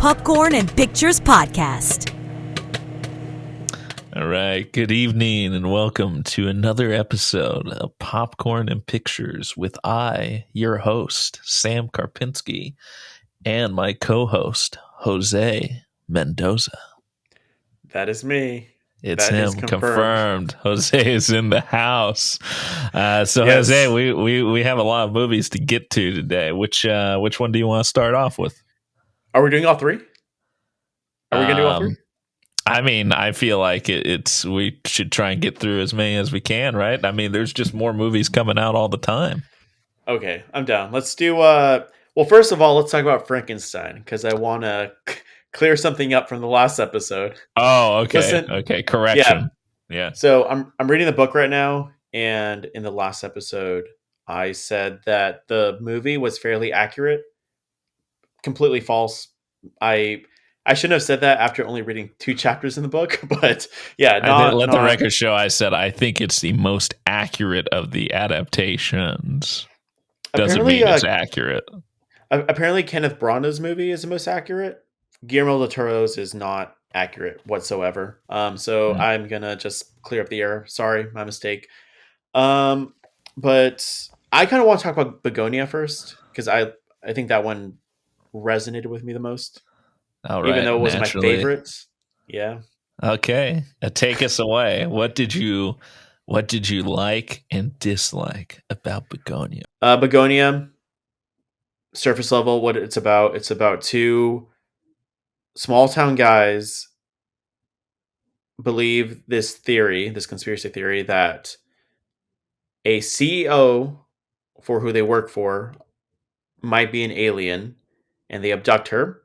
Popcorn and Pictures podcast. All right, good evening and welcome to another episode of Popcorn and Pictures with your host, Sam Karpinski, and my co-host, Jose Mendoza. That is me. It's that him, confirmed. Jose is in the house. Yes. Jose, we have a lot of movies to get to today. Which one do you want to start off with? Are we doing all three? Are we going to do all three? I mean, I feel like we should try and get through as many as we can, right? I mean, there's just more movies coming out all the time. Okay, I'm down. Let's do, well, first of all, let's talk about Frankenstein, because I want to clear something up from the last episode. Oh, okay. Listen, okay, correction. Yeah. So I'm reading the book right now, and in the last episode, I said that the movie was fairly accurate. Completely false. I shouldn't have said that after only reading 2 chapters in the book, but yeah. Let the record show I said I think it's the most accurate of the adaptations. Doesn't mean it's accurate. Apparently, Kenneth Branagh's movie is the most accurate. Guillermo del Toro's is not accurate whatsoever. So I'm gonna just clear up the error. Sorry, my mistake. But I kind of want to talk about Bugonia first, because I think that one resonated with me the most. All right, even though it was naturally. My favorite. Yeah. Okay, take us away. What did you like and dislike about Bugonia? Bugonia, surface level, what it's about 2 small town guys believe this conspiracy theory, that a CEO for who they work for might be an alien, and they abduct her,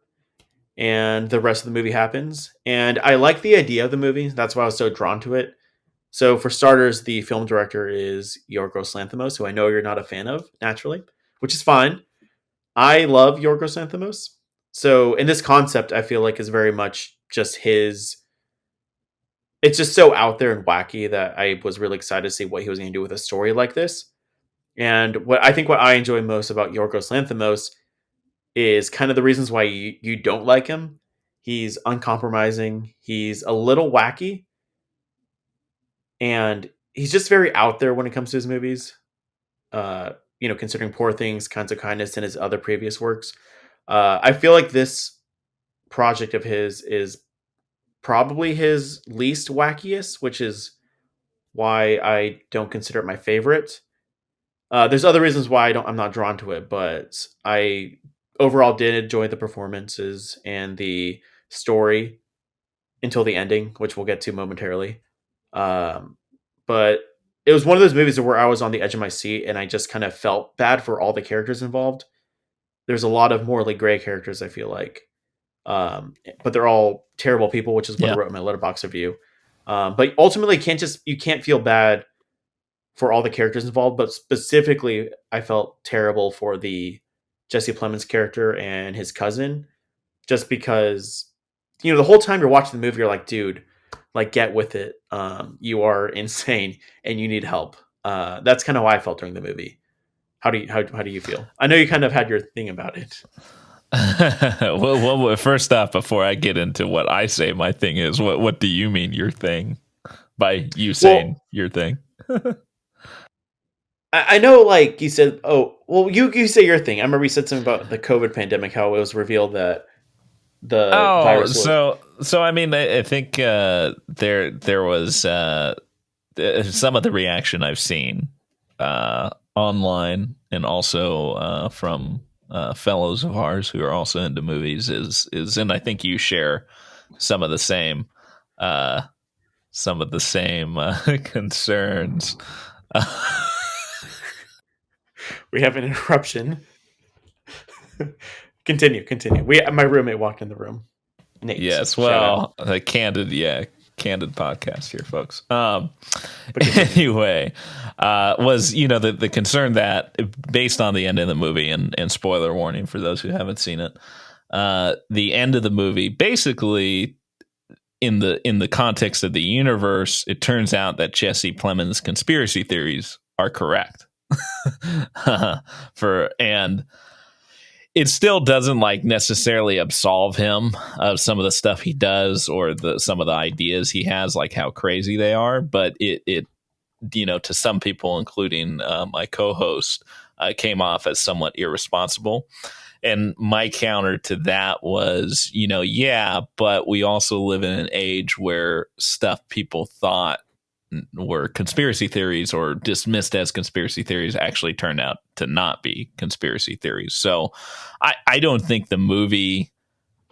and the rest of the movie happens. And I like the idea of the movie. That's why I was so drawn to it. So for starters, the film director is Yorgos Lanthimos, who I know you're not a fan of, naturally, which is fine. I love Yorgos Lanthimos. So in this concept, I feel like is very much just his. It's just so out there and wacky that I was really excited to see what he was going to do with a story like this. And what I enjoy most about Yorgos Lanthimos is kind of the reasons why you don't like him. He's uncompromising. He's a little wacky. And he's just very out there when it comes to his movies. Considering Poor Things, Kinds of Kindness, and his other previous works. I feel like this project of his is probably his least wackiest, which is why I don't consider it my favorite. There's other reasons why I'm not drawn to it, but I overall did enjoy the performances and the story until the ending, which we'll get to momentarily. But it was one of those movies where I was on the edge of my seat and I just kind of felt bad for all the characters involved. There's a lot of morally gray characters, I feel like. But they're all terrible people, which is what I wrote in my Letterboxd review. But ultimately, you can't feel bad for all the characters involved, but specifically, I felt terrible for the Jesse Plemons character and his cousin, just because, the whole time you're watching the movie, you're like, dude, like, get with it. You are insane and you need help. That's kind of how I felt during the movie. How do you feel? I know you kind of had your thing about it. Well, first off, before I get into what I say my thing is, what do you mean your thing by you saying your thing? I know, like you said, you say your thing. I remember you said something about the COVID pandemic, how it was revealed that the virus was... So I mean, I think there was some of the reaction I've seen online and also from fellows of ours who are also into movies is, and I think you share some of the same concerns. We have an interruption. Continue. My roommate walked in the room. Nate, yes, well, a candid podcast here, folks. Anyway, was the concern that, based on the end of the movie, and spoiler warning for those who haven't seen it, the end of the movie, basically, in the context of the universe, it turns out that Jesse Plemons' conspiracy theories are correct. it still doesn't like necessarily absolve him of some of the stuff he does or some of the ideas he has, like how crazy they are. But it to some people, including my co-host, came off as somewhat irresponsible. And my counter to that was, yeah, but we also live in an age where stuff people thought were conspiracy theories or dismissed as conspiracy theories actually turned out to not be conspiracy theories. So I don't think the movie,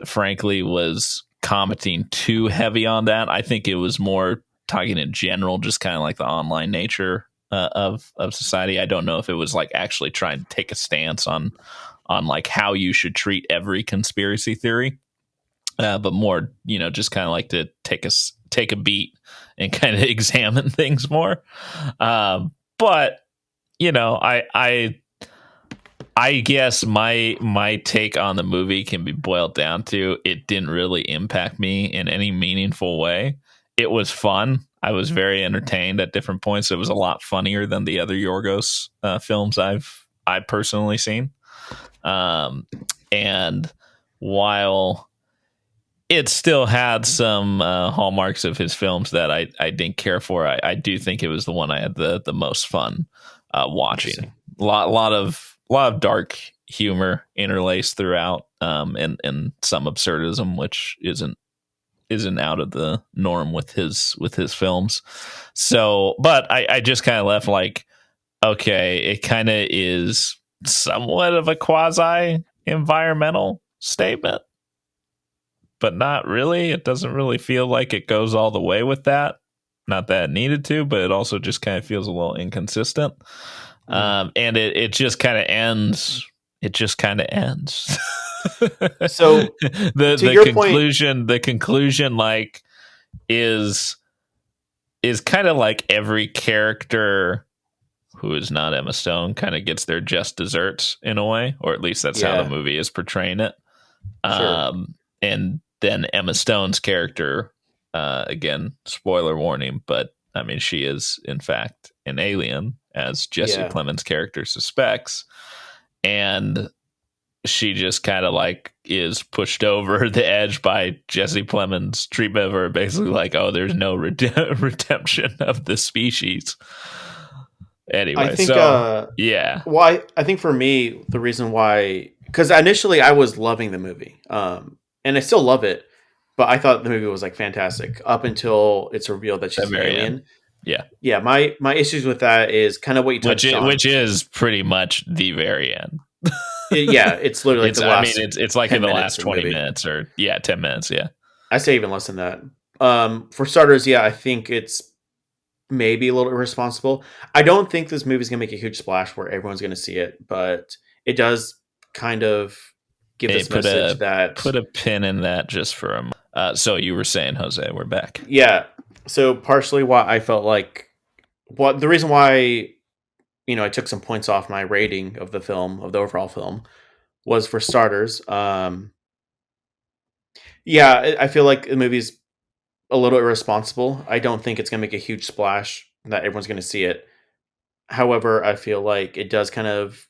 frankly, was commenting too heavy on that. I think it was more talking in general, just kind of like the online nature of society. I don't know if it was like actually trying to take a stance on like how you should treat every conspiracy theory, but more, just kind of like to take a beat and kind of examine things more. But I guess my take on the movie can be boiled down to it didn't really impact me in any meaningful way. It was fun. I was very entertained at different points. It was a lot funnier than the other Yorgos films I've personally seen. And while it still had some hallmarks of his films that I didn't care for, I do think it was the one I had the most fun watching. A lot of dark humor interlaced throughout, and some absurdism, which isn't out of the norm with his films. So, but I just kind of left like, okay, it kind of is somewhat of a quasi environmental statement, but not really. It doesn't really feel like it goes all the way with that. Not that it needed to, but it also just kind of feels a little inconsistent. And it just kind of ends. It just kind of ends. So the conclusion like is kind of like every character who is not Emma Stone kind of gets their just desserts in a way, or at least that's how the movie is portraying it. Sure. And then Emma Stone's character, again, spoiler warning, but I mean, she is in fact an alien, as Jesse Plemons' character suspects, and she just kind of like is pushed over the edge by Jesse Plemons' treatment of her, basically like, oh, there's no redemption of the species. Anyway, I think, yeah. Well, I think for me, the reason why, because initially I was loving the movie, and I still love it, but I thought the movie was like fantastic up until it's revealed that she's an alien. End. Yeah, yeah. My issues with that is kind of what you touched on, which is pretty much the very end. It's literally the last. I mean, it's like in the last 20 minutes or 10 minutes. Yeah, I say even less than that. For starters, I think it's maybe a little irresponsible. I don't think this movie is going to make a huge splash where everyone's going to see it, but it does kind of give this message that... Put a pin in that just for a moment. So you were saying, Jose, we're back. Yeah. So partially why I felt like... the reason why, I took some points off my rating of the film, of the overall film, was for starters. I feel like the movie's a little irresponsible. I don't think it's going to make a huge splash that everyone's going to see it. However, I feel like it does kind of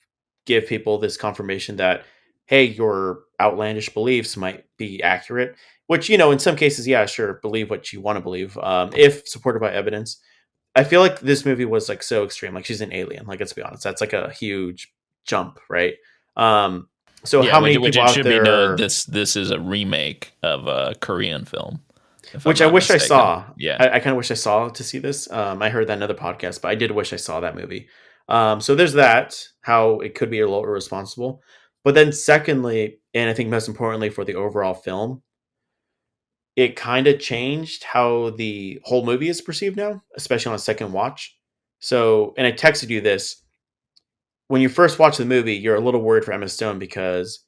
give people this confirmation that, hey, your outlandish beliefs might be accurate, which, in some cases, yeah, sure, believe what you want to believe, if supported by evidence. I feel like this movie was like so extreme. Like, she's an alien. Like, let's be honest, that's like a huge jump, right? So how many people out there? This is a remake of a Korean film, which I wish I saw. Yeah, I kind of wish I saw to see this. I heard that in another podcast, but I did wish I saw that movie. So there's that, how it could be a little irresponsible. But then secondly, and I think most importantly for the overall film, it kind of changed how the whole movie is perceived now, especially on a second watch. So, and I texted you this. When you first watch the movie, you're a little worried for Emma Stone because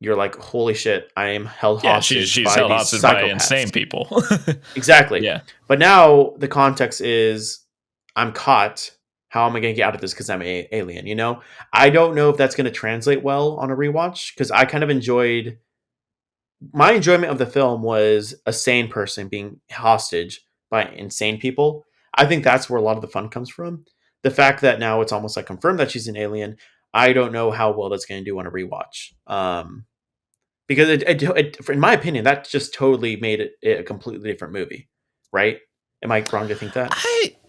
you're like, holy shit, I am held hostage she's by held these hostage psychopaths. by insane people. Exactly. Yeah. But now the context is, I'm caught. How am I going to get out of this because I'm an alien, I don't know if that's going to translate well on a rewatch, because I kind of enjoyed... My enjoyment of the film was a sane person being hostage by insane people. I think that's where a lot of the fun comes from. The fact that now it's almost like confirmed that she's an alien, I don't know how well that's going to do on a rewatch. Because in my opinion, that just totally made it a completely different movie, right? Am I wrong to think that?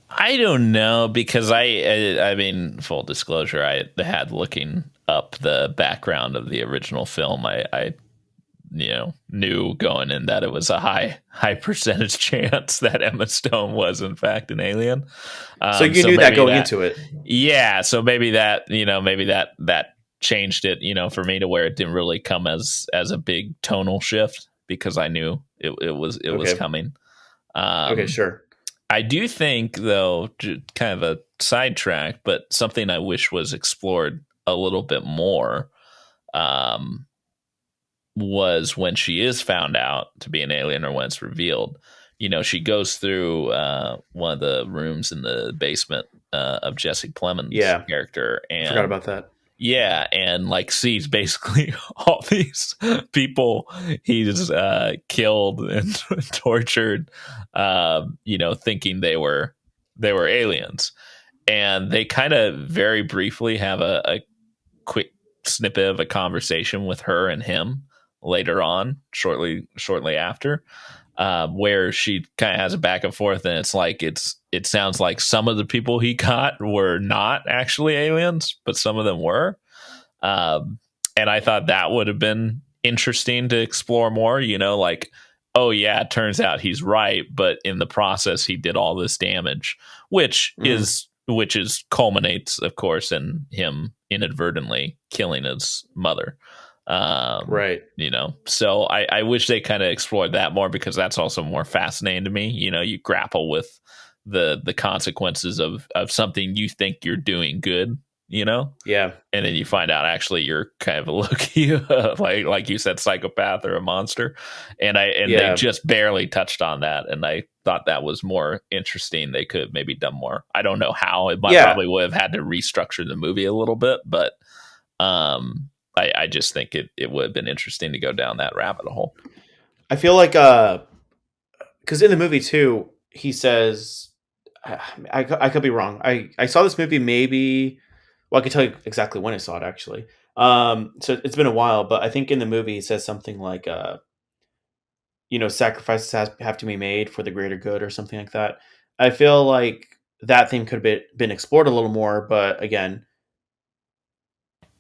I don't know, because I mean, full disclosure, I had looking up the background of the original film. I knew going in that it was a high percentage chance that Emma Stone was in fact an alien. So you knew that going into it. Yeah, so maybe that that changed it, for me, to where it didn't really come as a big tonal shift, because I knew it was Okay. coming. Okay, sure. I do think, though, kind of a sidetrack, but something I wish was explored a little bit more, was when she is found out to be an alien, or when it's revealed. She goes through one of the rooms in the basement of Jesse Plemons' Yeah, character, I forgot and about that. yeah, and like sees basically all these people he's killed and tortured, thinking they were aliens, and they kind of very briefly have a quick snippet of a conversation with her and him later on, shortly after, where she kind of has a back and forth, and it sounds like some of the people he got were not actually aliens, but some of them were. And I thought that would have been interesting to explore more, like, oh yeah, it turns out he's right, but in the process he did all this damage, which culminates, of course, in him inadvertently killing his mother. Right. So I wish they kind of explored that more, because that's also more fascinating to me. You grapple with the consequences of something you think you're doing good, Yeah. and then you find out actually you're kind of a low-key, like you said, psychopath or a monster. And they just barely touched on that, and I thought that was more interesting. They could have maybe done more. I don't know how. It probably would have had to restructure the movie a little bit, but I just think it would have been interesting to go down that rabbit hole. I feel like because in the movie too, he says, I could be wrong. I saw this movie maybe. Well, I can tell you exactly when I saw it, actually. So it's been a while, but I think in the movie he says something like, sacrifices have to be made for the greater good, or something like that. I feel like that theme could have been explored a little more, but again,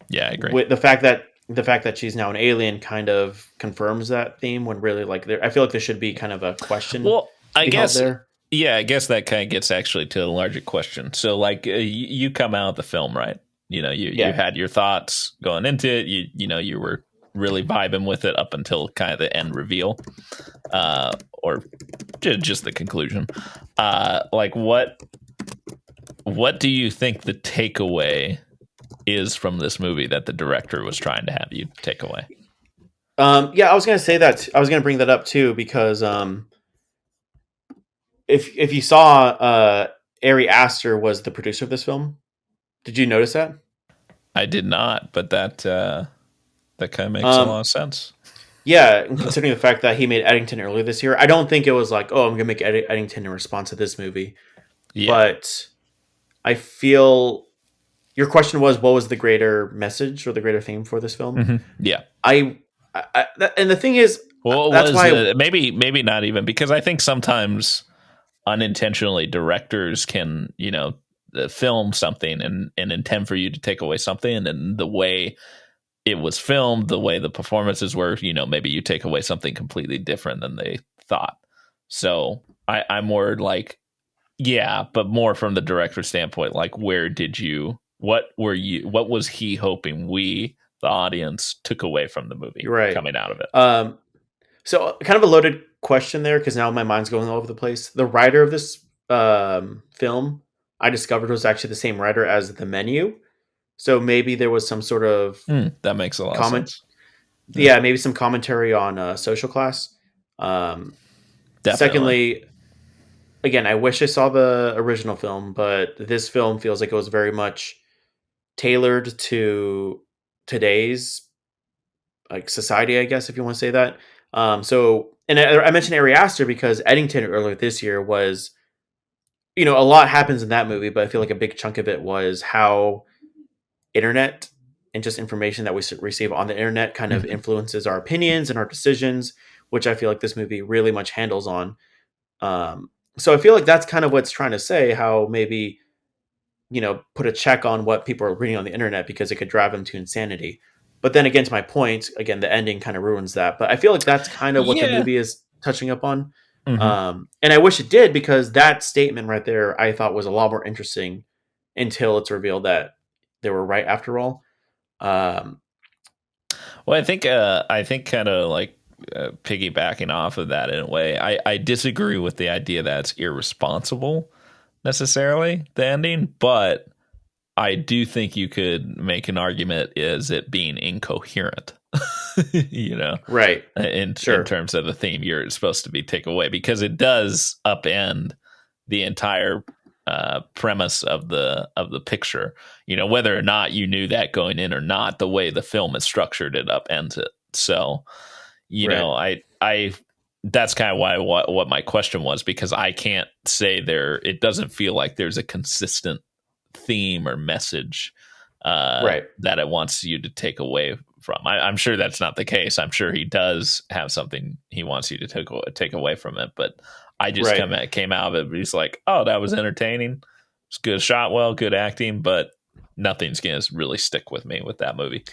yeah, I agree. with the fact that she's now an alien kind of confirms that theme, when really, like, I feel like there should be kind of a question. Well, I held guess there. Yeah, I guess that kind of gets actually to the larger question. So, like, you come out of the film, right? You had your thoughts going into it. You were really vibing with it up until kind of the end reveal, or just the conclusion. Like, what do you think the takeaway is from this movie that the director was trying to have you take away? Yeah, I was gonna say that. I was gonna bring that up too, because if you saw, Ari Aster was the producer of this film. Did you notice that? I did not, but that kind of makes a lot of sense. Yeah, and considering the fact that he made Eddington earlier this year, I don't think it was like, oh, I'm gonna make Eddington in response to this movie. Yeah. But I feel your question was, what was the greater message or the greater theme for this film? Mm-hmm. Yeah. And the thing is, well, that's why maybe not even, because I think sometimes unintentionally directors can film something and intend for you to take away something, and then the way it was filmed, the way the performances were, maybe you take away something completely different than they thought. So I'm more like, yeah, but more from the director's standpoint, like, what was he hoping we, the audience, took away from the movie, right, coming out of it? So kind of a loaded question there, because now my mind's going all over the place. The writer of this film, I discovered, was actually the same writer as The Menu. So maybe there was some sort of that makes a lot of sense. Yeah, maybe some commentary on social class. Secondly, again, I wish I saw the original film, but this film feels like it was very much tailored to today's, like, society, I guess, if you want to say that. And I mentioned Ari Aster because Eddington earlier this year was, a lot happens in that movie, but I feel like a big chunk of it was how internet and just information that we receive on the internet kind of Mhm. influences our opinions and our decisions, which I feel like this movie really much handles on. So I feel like that's kind of what's trying to say, how maybe, put a check on what people are reading on the internet because it could drive them to insanity. But then again, to my point, again, the ending kind of ruins that. But I feel like that's kind of what the Yeah. movie is touching up on. Mhm. And I wish it did, because that statement right there I thought was a lot more interesting until it's revealed that they were right after all. Um, Well, I think kind of like piggybacking off of that in a way, I disagree with the idea that it's irresponsible necessarily, the ending, but I do think you could make an argument is it being incoherent, you know, right. in Sure. terms of the theme you're supposed to be take away, because it does upend the entire premise of the picture. You know, whether or not you knew that going in or not, the way the film is structured, it upends it. So, you Right. know, I that's kind of why what my question was, because I can't say there. It doesn't feel like there's a consistent theme or message Right. that it wants you to take away from. I'm sure that's not the case. I'm sure he does have something he wants you to take away from it. But I just Right. came out of it. He's like, oh, that was entertaining. It's good, shot well, good acting, but nothing's gonna really stick with me with that movie.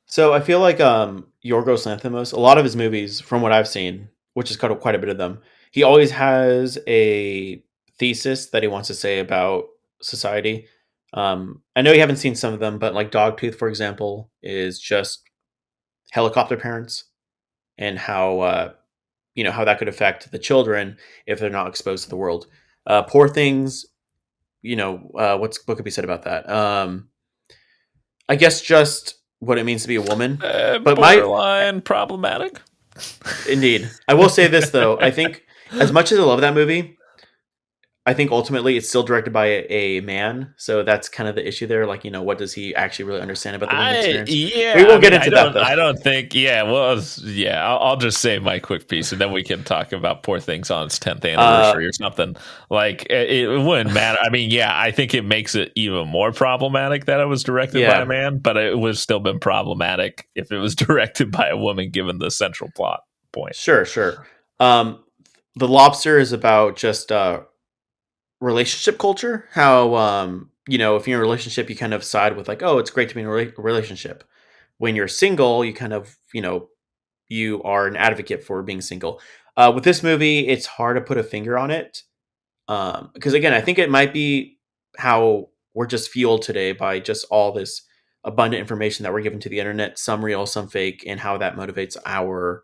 So I feel like Yorgos Lanthimos, a lot of his movies, from what I've seen, which is quite a bit of them, he always has a thesis that he wants to say about society. I know you haven't seen some of them, but like Dogtooth, for example, is just helicopter parents, and how how that could affect the children if they're not exposed to the world. Poor Things, what could be said about that? I guess just what it means to be a woman. But my Borderline problematic. Indeed. I will say this though. I think, as much as I love that movie, I think ultimately it's still directed by a man. So that's kind of the issue there. Like, what does he actually really understand about the women's experience? We Yeah, I won't get mean, into that though. I don't think, yeah, well, yeah, I'll just say my quick piece, and then we can talk about Poor Things on its 10th Uh anniversary or something. Like, it wouldn't matter. I mean, yeah, I think it makes it even more problematic that it was directed by a yeah, man, but it would still been problematic if it was directed by a woman, given the central plot point. sure, sure. Um The Lobster is about just relationship culture. How if you're in a relationship, you kind of side with like, oh, it's great to be in a relationship. When you're single, you kind of, you are an advocate for being single. With this movie, it's hard to put a finger on it, because again, I think it might be how we're just fueled today by just all this abundant information that we're given to the internet, some real, some fake, and how that motivates our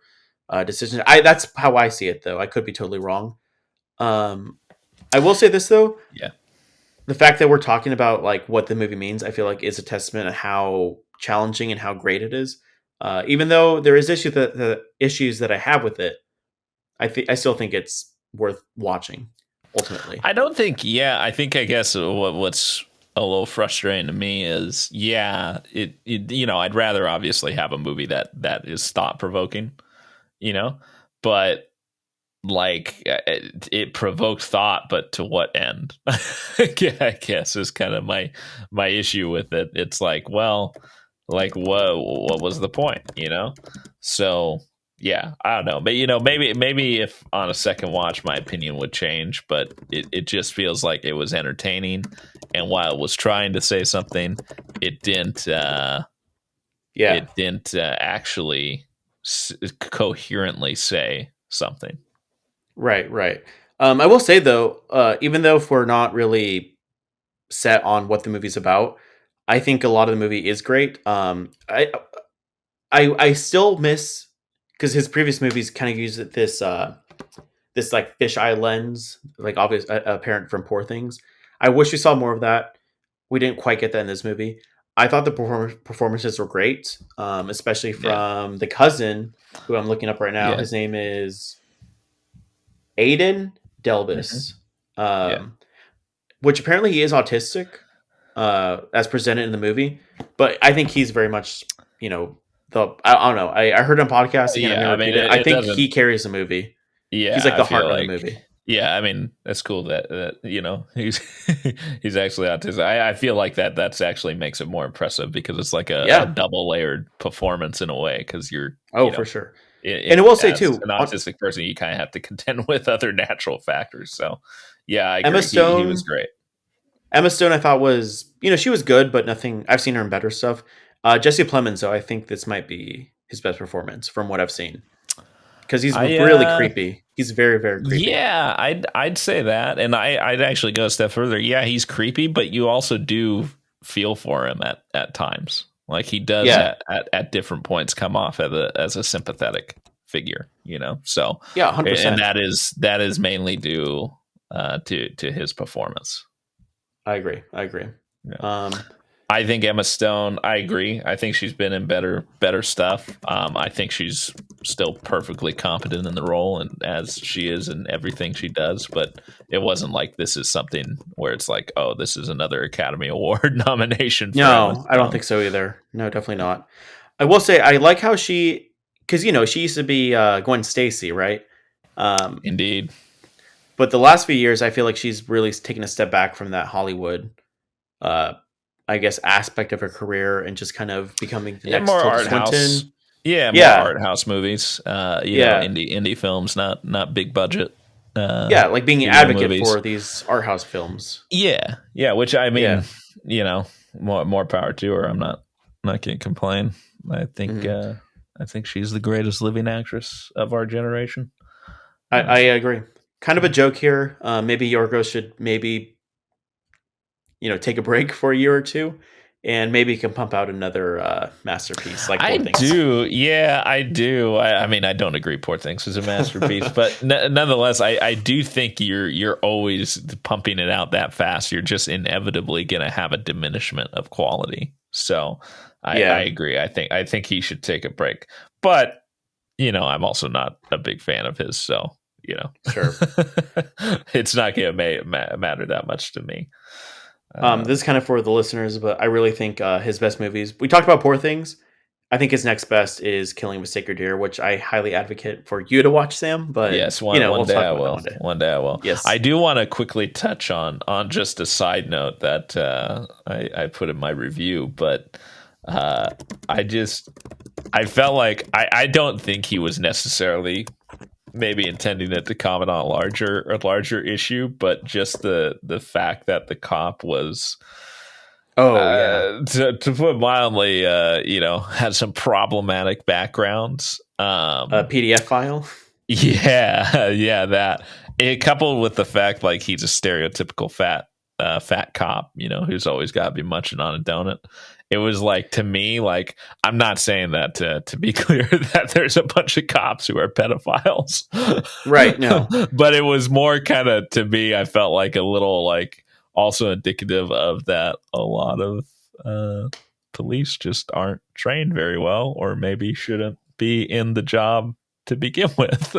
decisions. That's how I see it, though. I could be totally wrong. Um, I will say this though: Yeah. the fact that we're talking about like what the movie means, I feel like is a testament of how challenging and how great it is. Even though there is the issues that I have with it, I still think it's worth watching. Ultimately, I don't think. Yeah, I think. I guess what's a little frustrating to me is, yeah, you know, I'd rather obviously have a movie that is thought provoking, you know, but like it provoked thought, but to what end? I guess is kind of my issue with it. It's like, well, like what was the point, you know? So yeah, I don't know, but you know, maybe if on a second watch my opinion would change, but it just feels like it was entertaining, and while it was trying to say something, it didn't yeah. actually coherently say something. Right, right. I will say though, even though if we're not really set on what the movie's about, I think a lot of the movie is great. I still miss, because his previous movies kind of use this like fisheye lens, like obvious apparent from Poor Things. I wish we saw more of that. We didn't quite get that in this movie. I thought the performances were great, especially Yeah. from the cousin who I'm looking up right now. Yeah. His name is Aiden Hmm. Delbus, Yeah. um, which apparently he is autistic, as presented in the movie. But I think he's very much, I don't know. I heard on podcast again. I'm Yeah. going to I mean, repeat it. I it think doesn't. he carries the movie. He's Yeah. like I the feel heart of the like. movie. Yeah, I mean that's cool that he's he's actually autistic. I feel like that's actually makes it more impressive because it's like a Yeah. double layered performance in a way because you're Oh, for sure. And I it, will say as too, an autistic person you kind of have to contend with other natural factors. So yeah, I Emma agree. He was Stone. great. Emma Stone, I thought was, she was good, but nothing. I've seen her in better stuff. Jesse Plemons, though, I think this might be his best performance from what I've seen because he's I really creepy. He's very, very creepy. Yeah, I'd say that, and I'd actually go a step further. Yeah, he's creepy, but you also do feel for him at times. Like he does Yeah, at different points come off as a sympathetic figure, So, yeah, 100. and percent that is mainly due to his performance. I agree. I agree. Yeah. Um, I think Emma Stone. I agree. I think she's been in better stuff. I think she's still perfectly competent in the role, and as she is in everything she does. But it wasn't like this is something where it's like, oh, this is another Academy Award nomination for Emma no, I don't Stone. think so either. No, definitely not. I will say I like how because she used to be Gwen Stacy, right? Um, Indeed, but the last few years, I feel like she's really taken a step back from that Hollywood, uh, I guess, aspect of her career and just kind of becoming the yeah, next more Tilda art house. Swinton. Yeah, more Yeah, art house movies. yeah, Indie films, not big budget yeah, like being an studio advocate movies. for these art house films. Yeah, which I mean, Yeah. more power to her. I'm not gonna complain. I think Mhm. uh, I think she's the greatest living actress of our generation. I agree. Kind of a joke here. Maybe Yorgos should maybe take a break for a year or two, and maybe can pump out another masterpiece like I Poor Things. do, yeah, I do. I mean, I don't agree. Poor Things is a masterpiece, but nonetheless, I do think you're always pumping it out that fast. You're just inevitably going to have a diminishment of quality. So I Yeah, agree. I think he should take a break, but I'm also not a big fan of his, so sure. it's not going to matter that much to me. This is kind of for the listeners, but I really think his best movies. We talked about Poor Things. I think his next best is Killing with Sacred Deer, which I highly advocate for you to watch, Sam. But Yes, one we'll day talk I about that will. one day. One day I will. I Yes. do want to quickly touch on just a side note that I put in my review, but uh, I felt like I don't think he was necessarily maybe intending it to comment on a larger issue, but just the fact that the cop was Oh yeah. to put mildly, had some problematic backgrounds. PDF file. Yeah, yeah, that it coupled with the fact like he's a stereotypical fat cop, who's always got to be munching on a donut. It was like to me, like I'm not saying that to be clear that there's a bunch of cops who are pedophiles, Right. No. but it was more kind of to me. I felt like a little like also indicative of that a lot of police just aren't trained very well, or maybe shouldn't be in the job to begin with.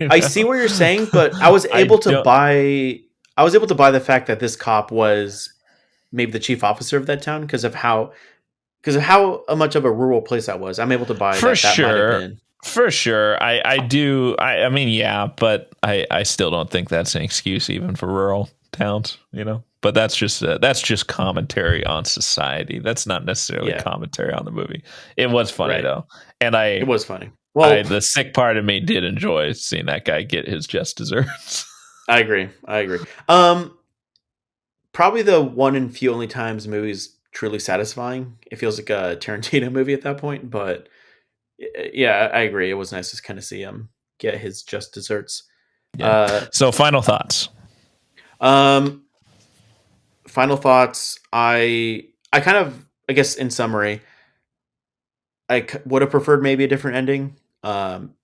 I see what you're saying, but I was I able to don't. buy. I was able to buy the fact that this cop was maybe the chief officer of that town because of how much of a rural place that was. I'm able to buy For that might have sure. been. For sure. I do. I mean, yeah, but I still don't think that's an excuse even for rural towns. But that's just commentary on society. That's not necessarily Yeah. commentary on the movie. It was funny Right. though. And It was funny. I Well, the sick part of me did enjoy seeing that guy get his just desserts. I agree. I agree. Probably the one and few only times the movie's truly satisfying. It feels like a Tarantino movie at that point, but yeah, I agree. It was nice to kind of see him get his just desserts. Yeah. Uh, So final thoughts. um, Final thoughts. I kind of, I guess, in summary, would have preferred maybe a different ending.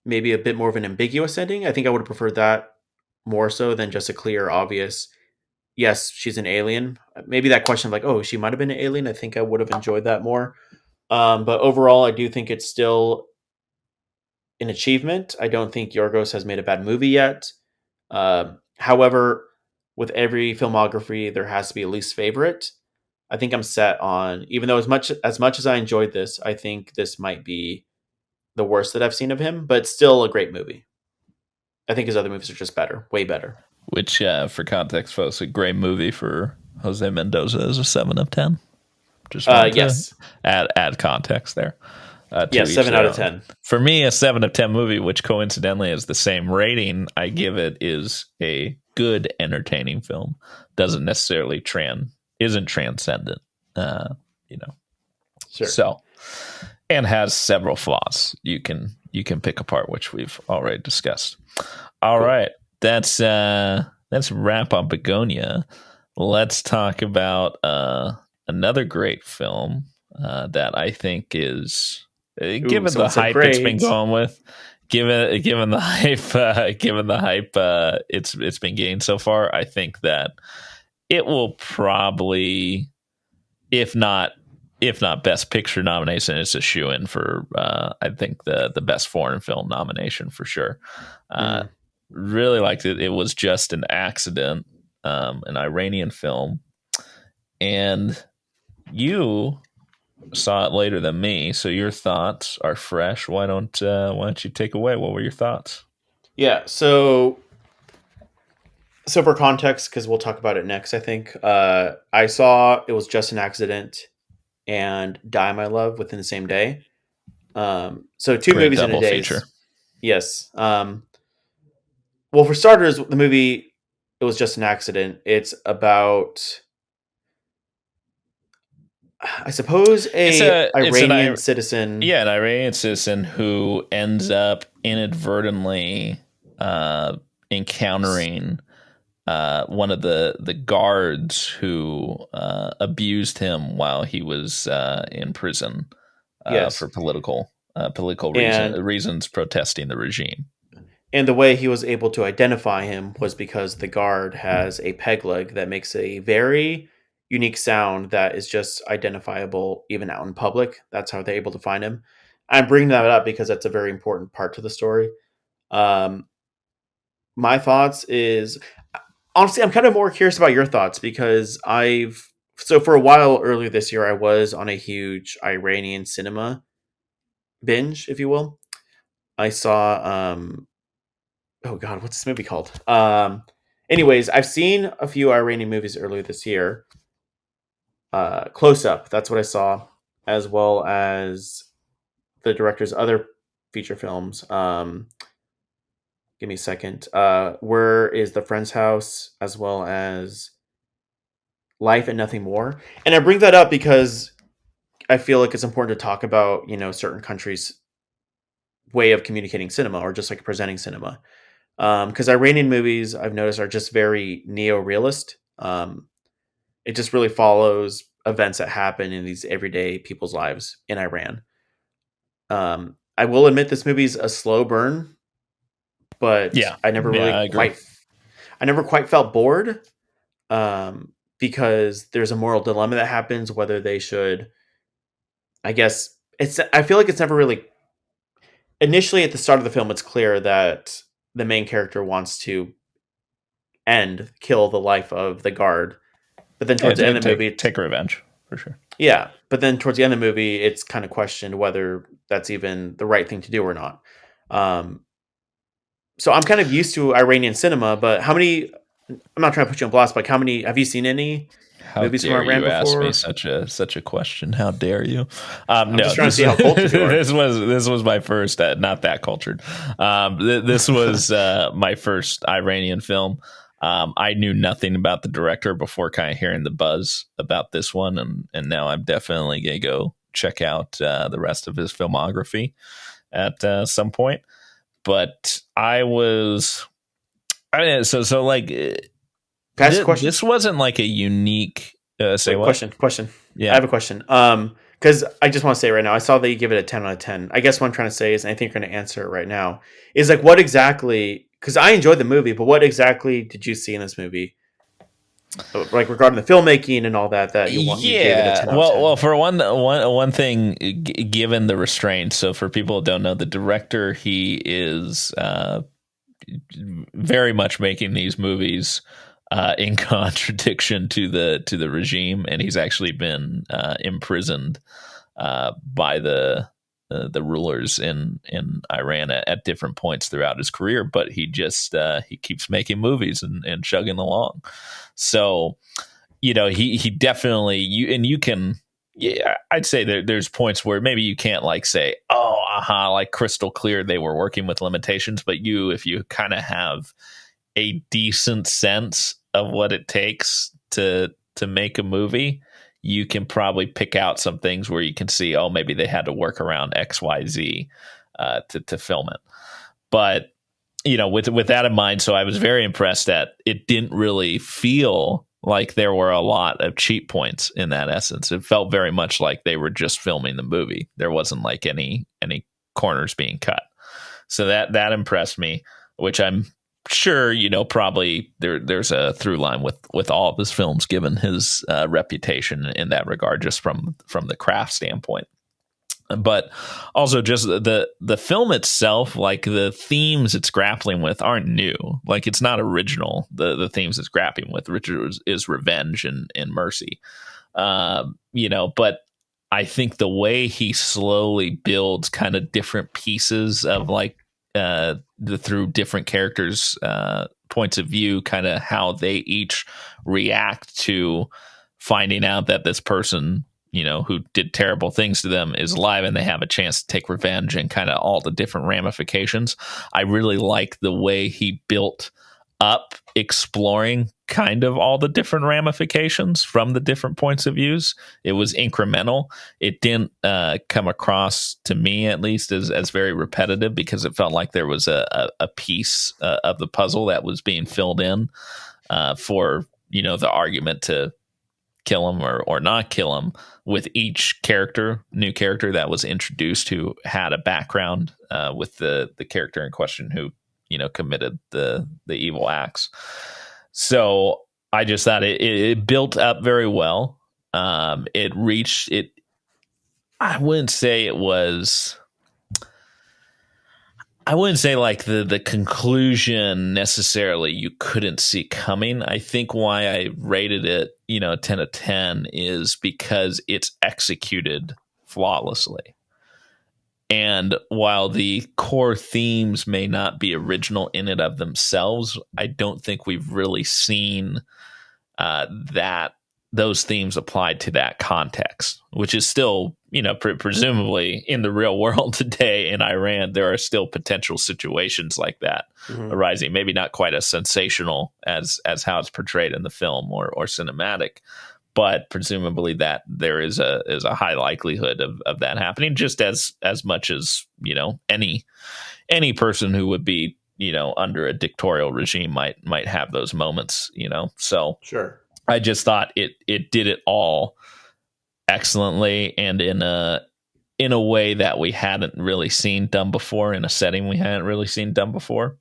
Maybe a bit more of an ambiguous ending. I think I would have preferred that more so than just a clear, obvious. Yes, she's an alien. Maybe that question of like, oh, she might have been an alien. I think I would have enjoyed that more. But overall, I do think it's still an achievement. I don't think Yorgos has made a bad movie yet. However, with every filmography, there has to be a least favorite. I think I'm set on, even though as much as I enjoyed this, I think this might be the worst that I've seen of him, but still a great movie. I think his other movies are just better, way better. which, for context, folks, a great movie for Jose Mendoza is a 7 of 10. Just wanted to Yes. add context there. To Yes, each 7 their out of own. 10. For me, a 7 of 10 movie, which coincidentally is the same rating I give it, is a good, entertaining film. Doesn't necessarily isn't transcendent, you know. Sure. So, and has several flaws you can pick apart, which we've already discussed. All Cool. right, that's wrap on Bugonia. Let's talk about another great film that I think is given the someone said hype it's been great. going with, given the hype it's been getting so far. I think that it will probably, if not Best Picture nomination, it's a shoo-in for I think the Best Foreign Film nomination for sure. Really liked it. It was Just an Accident, an Iranian film, and you saw it later than me, so your thoughts are fresh. Why don't you take away? What were your thoughts? Yeah, so for context, because we'll talk about it next, I think I saw it was Just an Accident and Die My Love within the same day. So two Great movies in a double day. feature. Yes. Well, for starters, the movie It Was Just an Accident. It's about, I suppose, It's Iranian citizen. an Iranian citizen who ends up inadvertently encountering one of the guards who abused him while he was in prison Yes. for political And reasons protesting the regime. And the way he was able to identify him was because the guard has a peg leg that makes a very unique sound that is just identifiable even out in public. That's how they're able to find him. I'm bringing that up because that's a very important part to the story. My thoughts is, honestly, I'm kind of more curious about your thoughts because for a while earlier this year, I was on a huge Iranian cinema binge, if you will. I saw, oh God, what's this movie called? Anyways, I've seen a few Iranian movies earlier this year. Close Up, that's what I saw, as well as the director's other feature films. Give me a second. Where is the Friend's House, as well as Life and Nothing More. And I bring that up because I feel like it's important to talk about, certain countries' way of communicating cinema or just like presenting cinema. Because Iranian movies, I've noticed, are just very neo-realist. It just really follows events that happen in these everyday people's lives in Iran. I will admit this movie's a slow burn, but Yeah, I never really I agree. I never quite felt bored. Because there's a moral dilemma that happens whether they should. I feel like it's never really. Initially, at the start of the film, it's clear that the main character wants to kill the life of the guard, but then towards the end of the movie, take revenge for sure. yeah. But then towards the end of the movie, it's kind of questioned whether that's even the right thing to do or not. So I'm kind of used to Iranian cinema, but how many? I'm not trying to put you on blast, but how many have you seen any How movies from dare Iran you ask me before? such a question? How dare you? I'm No, just trying to see how cultured you are. this was my first, not that cultured. This was my first Iranian film. I knew nothing about the director before kind of hearing the buzz about this one, and now I'm definitely gonna go check out the rest of his filmography at some point. But I so like Can I ask a question? this wasn't like a unique say Wait, what? question. I Yeah. have a question. Because I just want to say right now, I saw that you give it a 10 out of 10. I guess what I'm trying to say is, and I think you're going to answer it right now, is like what exactly? Because I enjoyed the movie, but what exactly did you see in this movie, like regarding the filmmaking and all that you gave it a 10 out of 10? Well, for one thing, given the restraints. So for people who don't know, the director, he is very much making these movies in contradiction to the regime, and he's actually been imprisoned by the the rulers in Iran at different points throughout his career, but he just he keeps making movies and chugging along. So he definitely you can. Yeah, I'd say there's points where maybe you can't like say, oh, like crystal clear they were working with limitations, but if you kind of have a decent sense of what it takes to make a movie, you can probably pick out some things where you can see, oh, maybe they had to work around XYZ to film it. But with that in mind, so I was very impressed that it didn't really feel like there were a lot of cheat points in that essence. It felt very much like they were just filming the movie. There wasn't like any corners being cut. So that impressed me, which I'm sure, probably there's a through line with all of his films, given his reputation in that regard, just from the craft standpoint. But also just the film itself, like the themes it's grappling with aren't new. Like it's not original. The themes it's grappling with, Richard, is revenge and mercy. But I think the way he slowly builds kind of different pieces of like through different characters' points of view, kind of how they each react to finding out that this person, who did terrible things to them is alive and they have a chance to take revenge, and kind of all the different ramifications. I really like the way he built up exploring kind of all the different ramifications from the different points of views. It was incremental. It didn't come across to me, at least, as very repetitive, because it felt like there was a piece of the puzzle that was being filled in for, the argument to kill him or not kill him, with each new character that was introduced who had a background with the character in question who committed the evil acts. So I just thought it built up very well. It reached it. I wouldn't say like the conclusion necessarily you couldn't see coming. I think why I rated it, 10 out of 10 is because it's executed flawlessly. And while the core themes may not be original in and of themselves, I don't think we've really seen that those themes applied to that context, which is still, presumably in the real world today in Iran, there are still potential situations like that arising. Maybe not quite as sensational as how it's portrayed in the film or cinematic, but presumably that there is a high likelihood of that happening, just as much as any person who would be under a dictatorial regime might have those moments. So sure. I just thought it did it all excellently, and in a way that we hadn't really seen done before, in a setting we hadn't really seen done before.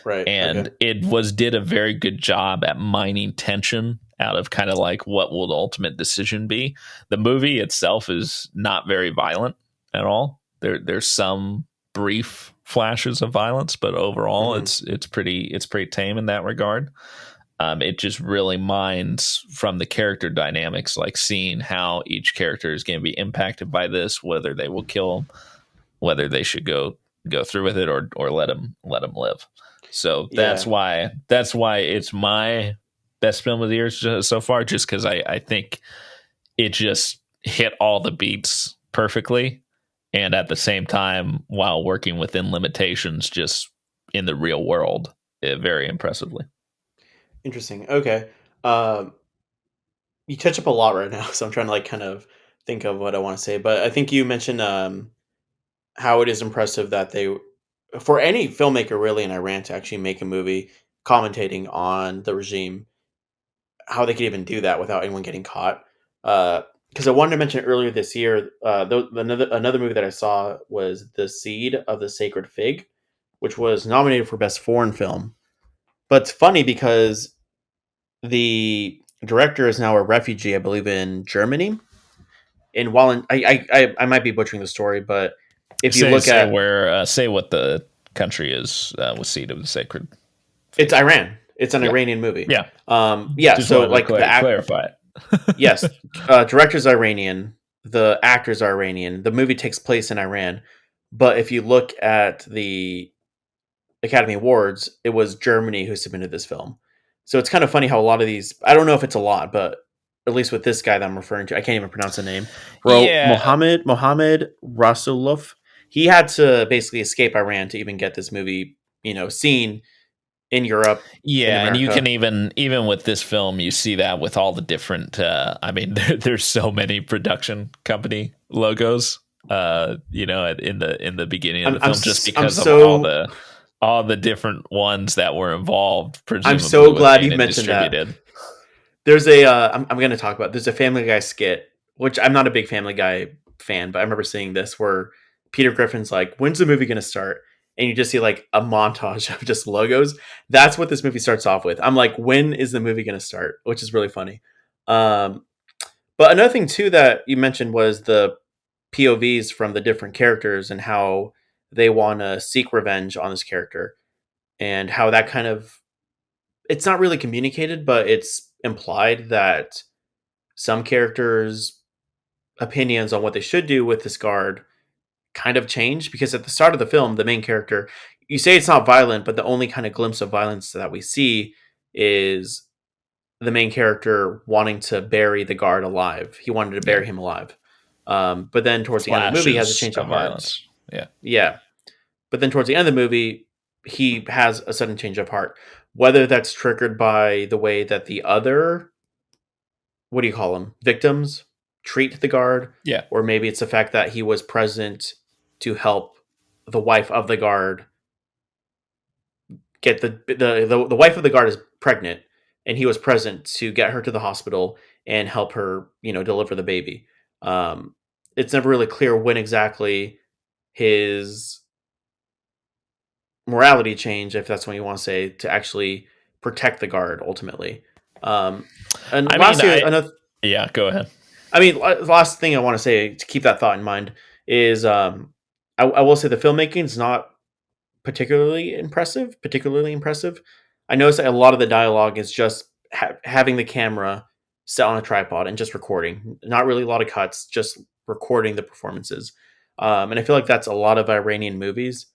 Right. And okay. it did a very good job at mining tension out of kind of like what will the ultimate decision be. The movie itself is not very violent at all. There's some brief flashes of violence, but overall it's pretty tame in that regard. It just really mines from the character dynamics, like seeing how each character is going to be impacted by this, whether they will kill him, whether they should go through with it or let him live. So that's why it's my best film of the year so far, just because I think it just hit all the beats perfectly, and at the same time, while working within limitations, just in the real world, very impressively. Interesting. Okay. You touch up a lot right now, so I'm trying to like kind of think of what I want to say. But I think you mentioned how it is impressive that for any filmmaker really in Iran to actually make a movie commentating on the regime, how they could even do that without anyone getting caught. Because I wanted to mention earlier this year, another movie that I saw was The Seed of the Sacred Fig, which was nominated for Best Foreign Film. But it's funny because the director is now a refugee, I believe, in Germany. And while I might be butchering the story, but if you look at say what the country is with Seed of the Sacred Fig. It's Iran. It's an Iranian movie. Yeah. Just so like clarify it. Yes, director's Iranian. the actors are Iranian. The movie takes place in Iran, but if you look at the Academy Awards, it was Germany who submitted this film. So it's kind of funny how a lot of these, I don't know if it's a lot, but at least with this guy that I'm referring to, I can't even pronounce the name, Yeah, Mohammed Rasulov. He had to basically escape Iran to even get this movie, seen in Europe, in yeah, and you can America. even with this film, you see that with all the different. I mean, there's so many production company logos. In the beginning of I'm the I'm film, just s- I'm because of so all the different ones that were involved, I'm presumably so with glad you being mentioned that. distributed. There's a I'm going to talk about. There's a Family Guy skit, which I'm not a big Family Guy fan, but I remember seeing this where Peter Griffin's like, "When's the movie going to start?" And you just see like a montage of just logos. That's what this movie starts off with. I'm like, "When is the movie going to start?" Which is really funny. Um, but another thing too that you mentioned was the POVs from the different characters and how they want to seek revenge on this character and how that kind of it's not really communicated, but it's implied that some characters' opinions on what they should do with this guard kind of change because at the start of the film, the main character, you say it's not violent, but the only kind of glimpse of violence that we see is the main character wanting to bury the guard alive. He wanted to Yeah, bury him alive. But then towards the end of the movie, he has a flashes change of of heart. violence. Yeah, Yeah. But then towards the end of the movie, he has a sudden change of heart. Whether that's triggered by the way that the other, what do you call them, victims treat the guard, yeah, or maybe it's the fact that he was present to help the wife of the guard get the wife of the guard is pregnant, and he was present to get her to the hospital and help her, deliver the baby. It's never really clear when exactly his morality change, if that's what you want to say, to actually protect the guard ultimately. And I mean, lastly, another, yeah. Go ahead. I mean, last thing I want to say to keep that thought in mind is, I will say the filmmaking is not particularly impressive. Particularly impressive. I noticed that a lot of the dialogue is just having the camera set on a tripod and just recording. Not really a lot of cuts, just recording the performances. And I feel like that's a lot of Iranian movies.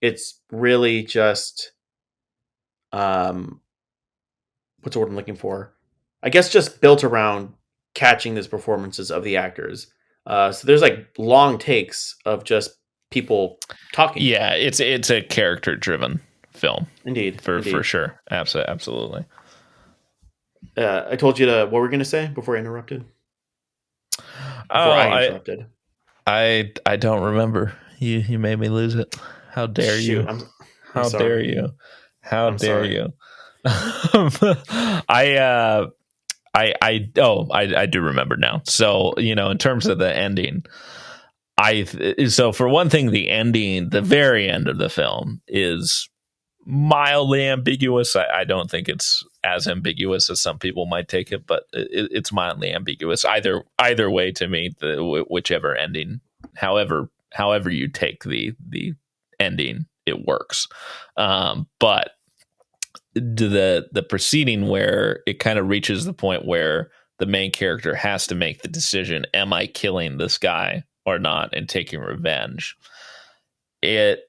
It's really just um, what's the word I'm looking for? I guess just built around catching these performances of the actors. So there's like long takes of just people talking. Yeah, it's a character driven film Indeed, for indeed. sure. Absolutely. I told you to what we're going to say before I interrupted. Before Oh, I interrupted. I don't remember. You made me lose it. How dare Shoot, you? I'm How dare sorry. you? How I'm dare sorry. you? I I do remember now. So, in terms of the ending, so for one thing, the ending, the very end of the film is mildly ambiguous. I don't think it's as ambiguous as some people might take it, but it's mildly ambiguous. Either way, to me, whichever ending, however you take the ending, it works. But the proceeding where it kind of reaches the point where the main character has to make the decision: am I killing this guy or not, and taking revenge? It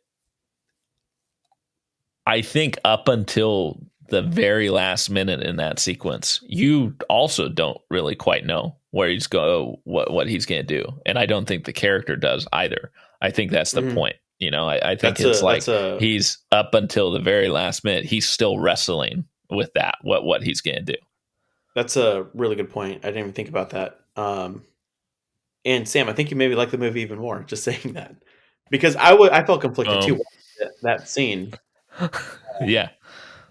I think up until the very last minute in that sequence, you also don't really quite know where he's go what he's going to do, and I don't think the character does either. I think that's the Hmm. point. I think it's That's like a he's up until the very last minute, he's still wrestling with that what he's going to do. that's a really good point. I didn't even think about that. And Sam, I think you maybe like the movie even more just saying that because I felt conflicted too Um, watching that scene yeah,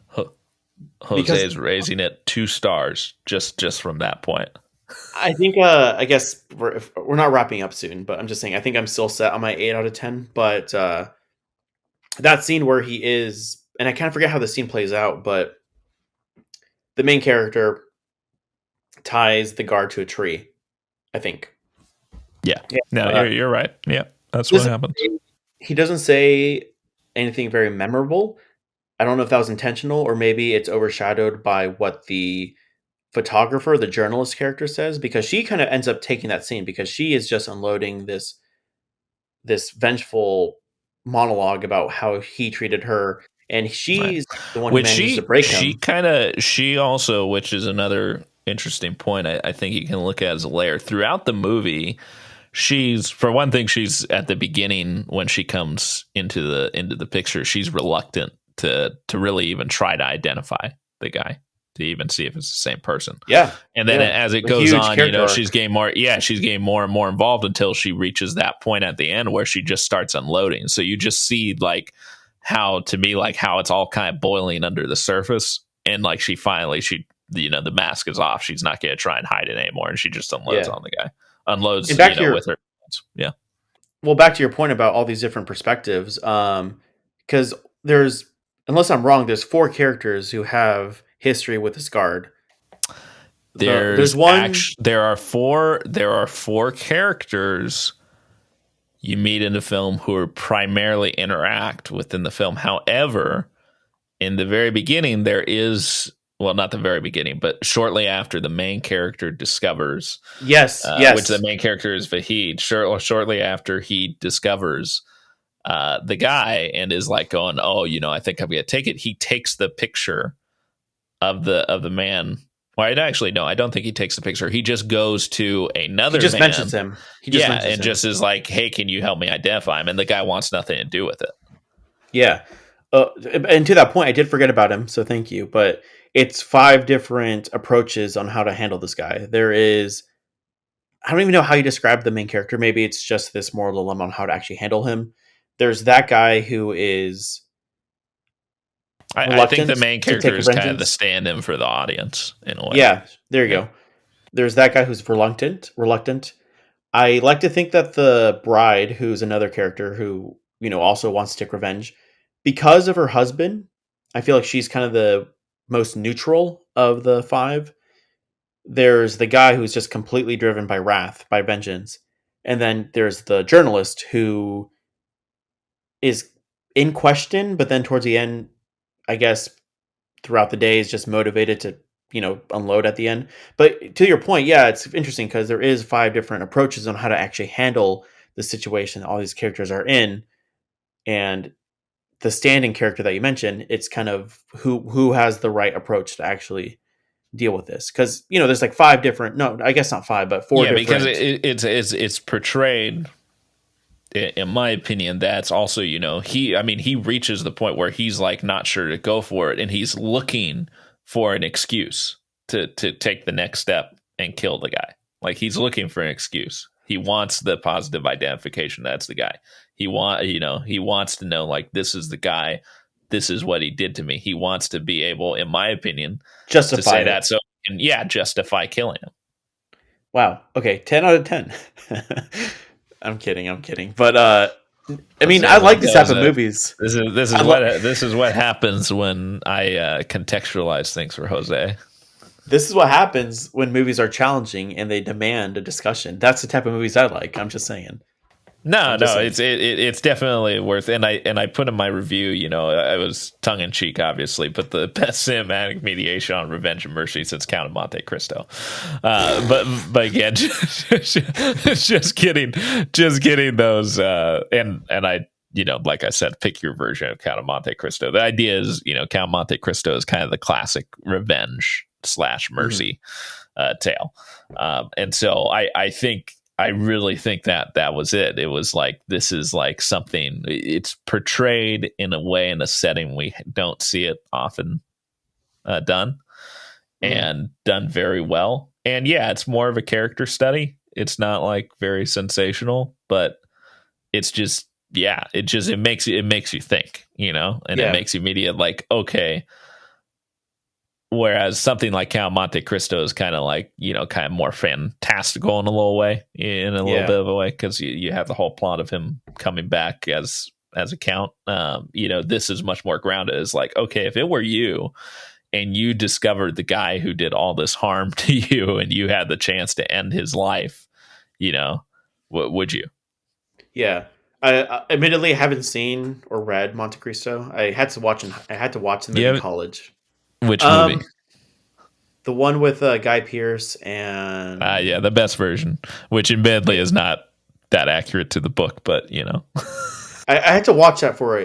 Ho- because Jose's raising it 2 stars just from that point. I think I guess we're not wrapping up soon, but I'm just saying I think I'm still set on my 8 out of 10. But that scene where he is, and I kind of forget how the scene plays out, but the main character ties the guard to a tree. I think. Yeah, Yeah. no, you're right. Yeah, that's what Doesn't happens. he doesn't say anything very memorable. I don't know if that was intentional or maybe it's overshadowed by what the photographer, the journalist character says, because she kind of ends up taking that scene because she is just unloading this vengeful monologue about how he treated her, and Right. she's the one who Which manages to break she him. kind of she also, which is another interesting point. I think you can look at as a layer throughout the movie. She's, for one thing, she's at the beginning when she comes into the picture. She's reluctant to really even try to identify the guy, to even see if it's the same person. Yeah, And then yeah, as it a goes huge on, character she's arc. getting more, she's getting more and more involved until she reaches that point at the end where she just starts unloading. So you just see like how, to me, like how it's all kind of boiling under the surface. And like she finally, the mask is off. She's not going to try and hide it anymore. And she just unloads Yeah, on the guy, unloads, and back to with your her. Yeah. back to your point about all these different perspectives, because there's, unless I'm wrong, there's four characters who have history with this guard. There's one. There are four characters you meet in the film who are primarily interact within the film. However, in the very beginning, there is, well, not the very beginning, but shortly after the main character discovers, Yes, which the yes. main character is Vahid, shortly after he discovers the guy and is like going, oh, I think I'm going to take it. He takes the picture of the man. Well, I'd actually no, I don't think he takes the picture. He just goes to He another just mentions man, him. He just yeah, mentions and him. just is like, hey, can you help me identify him? And the guy wants nothing to do with it. Yeah. And to that point, I did forget about him, so thank you. But it's five different approaches on how to handle this guy. There is, I don't even know how you describe the main character. Maybe it's just this moral dilemma on how to actually handle him. There's that guy who is I think the reluctant main to character take is kind of the vengeance. stand-in for the audience in a way. Yeah, there you Yeah, go. There's that guy who's reluctant. I like to think that the bride, who's another character who, also wants to take revenge, because of her husband, I feel like she's kind of the most neutral of the five. There's the guy who's just completely driven by wrath, by vengeance. And then there's the journalist who is in question, but then towards the end, I guess throughout the day is just motivated to, unload at the end. But to your point, yeah, it's interesting because there is five different approaches on how to actually handle the situation all these characters are in. And the standing character that you mentioned, it's kind of who has the right approach to actually deal with this. Because, there's like five different, no, I guess not five, but four yeah, because different. it's portrayed, in my opinion, that's also, he reaches the point where he's like not sure to go for it, and he's looking for an excuse to take the next step and kill the guy. Like he's looking for an excuse. He wants the positive identification. That's the guy. He wants to know, like, this is the guy. This is what he did to me. He wants to be able, in my opinion, to Justify say that, it. so he can, yeah, justify killing him. Wow. Okay. 10 out of 10. I'm kidding. I'm kidding. But, I mean, Jose, I like these type of movies. this is I love. what happens when I contextualize things for Jose. This is what happens when movies are challenging and they demand a discussion. That's the type of movies I like. I'm just saying. No, I'm just no, saying. it's definitely worth. And I put in my review, I was tongue in cheek, obviously, but the best cinematic mediation on Revenge and Mercy since Count of Monte Cristo. But again, just getting those. And I, like I said, pick your version of Count of Monte Cristo. The idea is, Count of Monte Cristo is kind of the classic revenge / Mhm. mercy tale. And so I really think that was it. It was like, this is like something, it's portrayed in a way, in a setting we don't see it often done, Mhm. and done very well. And yeah, it's more of a character study. It's not like very sensational, but it's just, yeah, it makes you think, and it Yeah. makes you immediate like, okay. Whereas something like Count Monte Cristo is kind of like, kind of more fantastical in a little way, in a little Yeah. bit of a way, because you have the whole plot of him coming back as a count. This is much more grounded. It's like, okay, if it were you and you discovered the guy who did all this harm to you and you had the chance to end his life, would you? Yeah. I admittedly haven't seen or read Monte Cristo. I had to watch them in Yeah. college. Which movie? Um, The one with Guy Pearce and Yeah, the best version, which admittedly is not that accurate to the book, but you know. I had to watch that for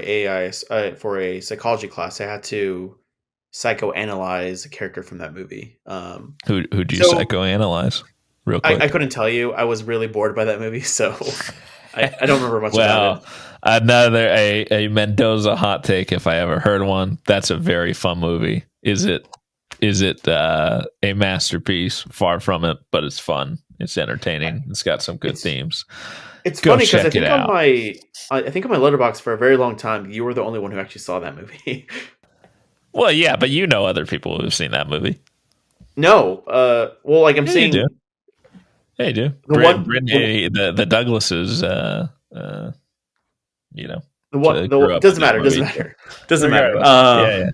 for a psychology class. I had to psychoanalyze a character from that movie. Who'd you So psychoanalyze? Real quick. I couldn't tell you. I was really bored by that movie, so I don't remember much about it. Another a Mendoza hot take if I ever heard one. That's a very fun movie. Is it a masterpiece? Far from it, but it's fun. It's entertaining. It's got some good themes. It's Go funny because check it out. I think on my Letterboxd for a very long time, you were the only one who actually saw that movie. Well, yeah, but you know other people who've seen that movie. No, well, like I'm Yeah, saying, you do. Yeah, you do. The Douglases, you know, doesn't matter. Doesn't matter. Doesn't matter. Yeah.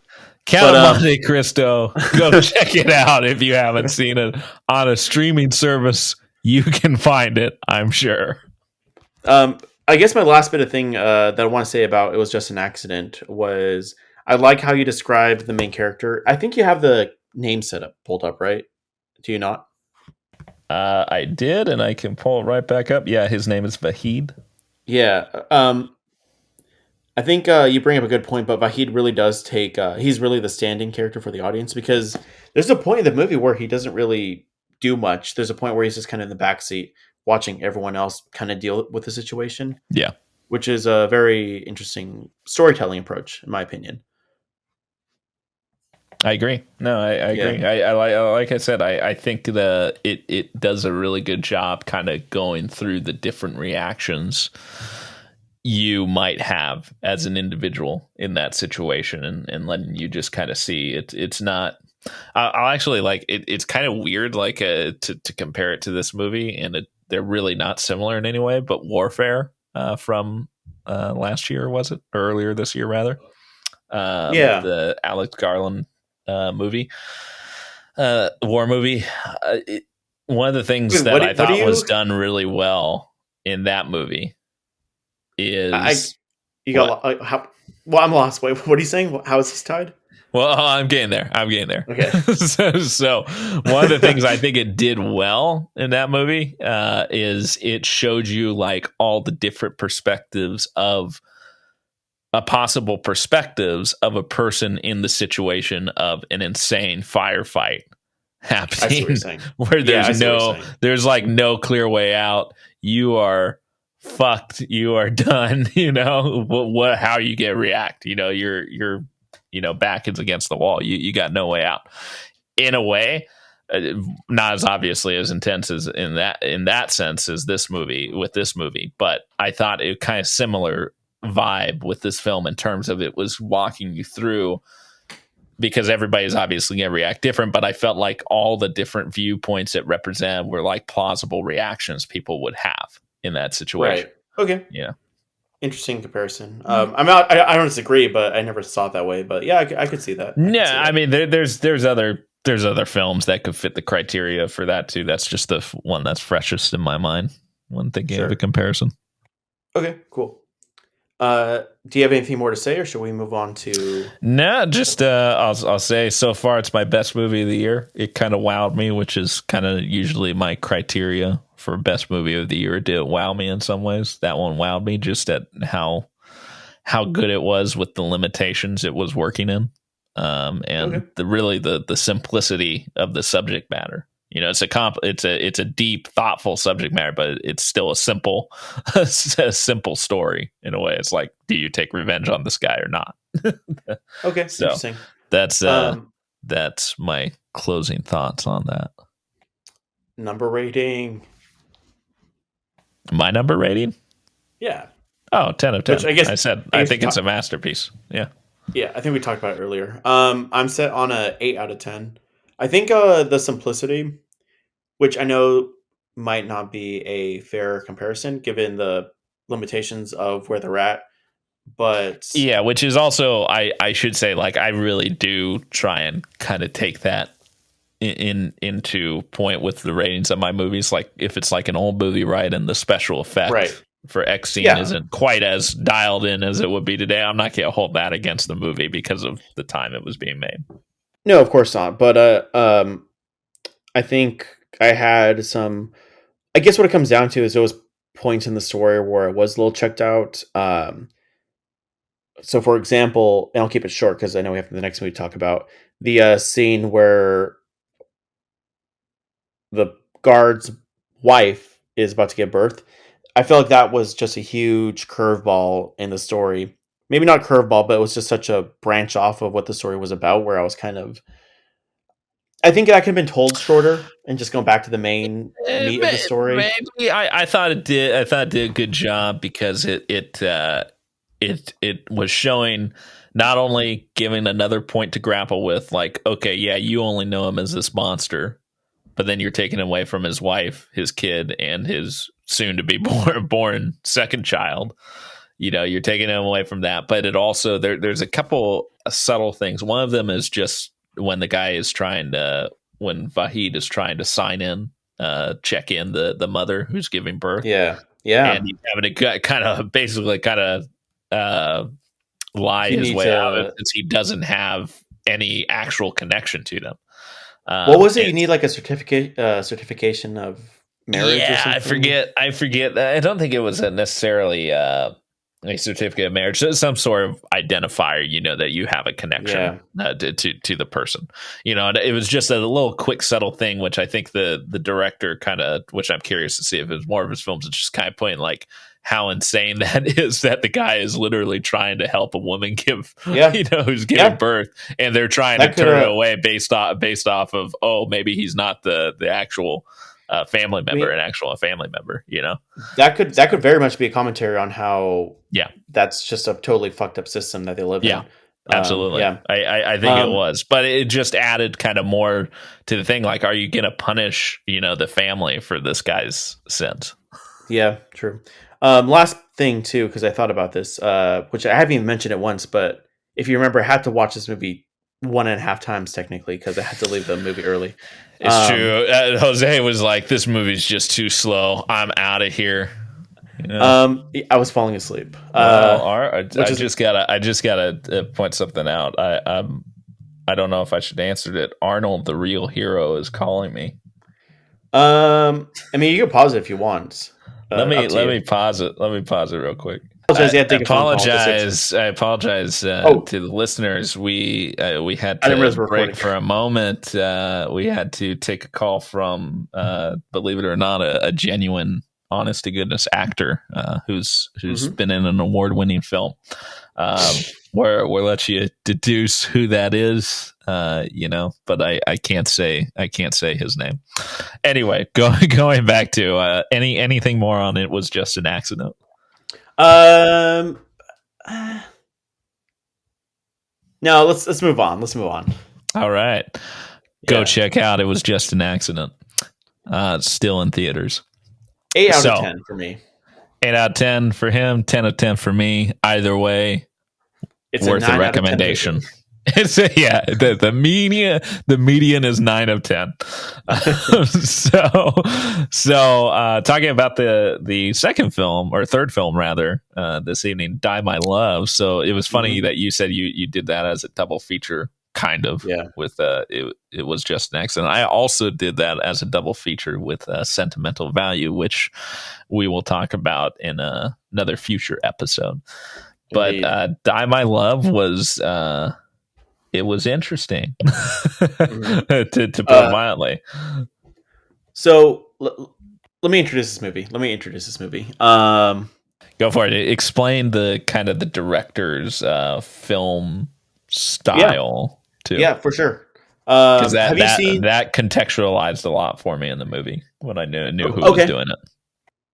Count of Monte Cristo. Go check it out if you haven't seen it on a streaming service. You can find it, I'm sure. I guess my last bit of thing that I want to say about It Was Just an Accident was I like how you described the main character. I think you have the name pulled up, right? Do you not? I did, and I can pull it right back up. Yeah, his name is Vahid. Yeah. I think you bring up a good point, but Vahid really does take... he's really the stand-in character for the audience because there's a point in the movie where he doesn't really do much. There's a point where he's just kind of in the backseat watching everyone else kind of deal with the situation. Yeah. Which is a very interesting storytelling approach, in my opinion. I agree. No, I agree. I like I said, I think it does a really good job kind of going through the different reactions you might have as an individual in that situation and letting you just kind of see it's not. I'll actually like it. It's kind of weird, like to compare it to this movie, and they're really not similar in any way. But Warfare from last year, was it, or earlier this year rather? The Alex Garland movie, war movie. One of the things that I thought was done really well in that movie is I'm lost. Wait, what are you saying? How is this tied? Well, I'm getting there. Okay. so one of the things I think it did well in that movie is it showed you like all the different perspectives of possible perspectives of a person in the situation of an insane firefight happening where there's like no clear way out. You are fucked. You are done. You know how you get react. You know you're back is against the wall. You got no way out. In a way, not as obviously as intense as in that sense as this movie, but I thought it kind of similar vibe with this film in terms of it was walking you through, because everybody's obviously going to react different, but I felt like all the different viewpoints it represented were like plausible reactions people would have in that situation. Right. Okay. Yeah. Interesting comparison. I don't disagree, but I never saw it that way. But yeah, I could see that. I mean, there's other films that could fit the criteria for that too. That's just the one that's freshest in my mind when thinking of a comparison. Okay, cool. Do you have anything more to say, or should we move on to? No, just I'll say so far it's my best movie of the year. It kind of wowed me, which is kind of usually my criteria for best movie of the year. It did wow me in some ways. That one wowed me just at how good it was with the limitations it was working in, and the simplicity of the subject matter. You know, it's a deep, thoughtful subject matter, but it's still a simple story in a way. It's like, do you take revenge on this guy or not? Okay, so interesting. That's my closing thoughts on that. Number rating. My number rating? Yeah. Oh, 10 of 10. Which I think it's a masterpiece. Yeah. Yeah, I think we talked about it earlier. I'm set on a 8 out of 10. I think the simplicity, which I know might not be a fair comparison given the limitations of where they're at, but yeah, which is also I should say, like, I really do try and kind of take that into point with the ratings of my movies. Like, if it's like an old movie, right, and the special effect for X scene isn't quite as dialed in as it would be today, I'm not going to hold that against the movie because of the time it was being made. No, of course not. But I think I had some. I guess what it comes down to is those points in the story where it was a little checked out. So, for example, and I'll keep it short because I know we have the next movie to talk about the scene where the guard's wife is about to give birth. I feel like that was just a huge curveball in the story. Maybe not curveball, but it was just such a branch off of what the story was about. Where I was kind of, I think that could have been told shorter and just going back to the main meat of the story. Maybe I thought it did. I thought it did a good job because it was showing, not only giving another point to grapple with, like, okay, yeah, you only know him as this monster, but then you're taking away from his wife, his kid, and his soon to be born second child. You're taking him away from that, but it also there's a couple of subtle things. One of them is just when when Vahid is trying to sign in, check in the mother who's giving birth. Yeah, yeah. And he's having to kind of basically lie You his need way out of to. it since he doesn't have any actual connection to them. What was it? You And need like a certification of marriage or yeah, something. I forget. I don't think it was necessarily a certificate of marriage, so some sort of identifier, that you have a connection to the person. And it was just a little quick, subtle thing, which I think the director kind of, which I'm curious to see if it's more of his films, it's just kind of pointing like how insane that is, that the guy is literally trying to help a woman give, who's giving birth, and they're trying to turn it away based off of, oh, maybe he's not the actual family member, an actual family member. That could very much be a commentary on how that's just a totally fucked up system that they live in. Absolutely. I think it was, but it just added kind of more to the thing. Like, are you going to punish, the family for this guy's sins? Yeah, true. Last thing too, because I thought about this, which I haven't even mentioned it once, but if you remember, I had to watch this movie 1.5 times technically because I had to leave the movie early. It's true. Jose was like, "This movie's just too slow. I'm out of here." I was falling asleep. I just gotta point something out. I don't know if I should answer it. Arnold, the real hero, is calling me. I mean, you can pause it if you want. Let me pause it. Let me pause it real quick. I apologize to the listeners. We had to break for a moment. We had to take a call from, believe it or not, a genuine, honest to goodness actor who's been in an award-winning film. We'll let you deduce who that is, but I can't say his name. Anyway, going back to anything more on it was just an accident. No, let's move on. Let's move on. All right. Go check out It Was Just an Accident. It's still in theaters. 8 out of 10 for me. 8 out of 10 for him, 10 out of 10 for me. Either way, it's worth a recommendation. The median is 9 of 10. So talking about the second film, or third film rather, this evening, Die My Love. So it was funny that you said you did that as a double feature, kind of. With it was just an accident. I also did that as a double feature with Sentimental Value, which we will talk about in another future episode. But Die My Love was it was interesting, to put it mildly. So let me introduce this movie. Go for it. Explain the kind of the director's film style too. Yeah, for sure. Because that contextualized a lot for me in the movie when I knew who was doing it.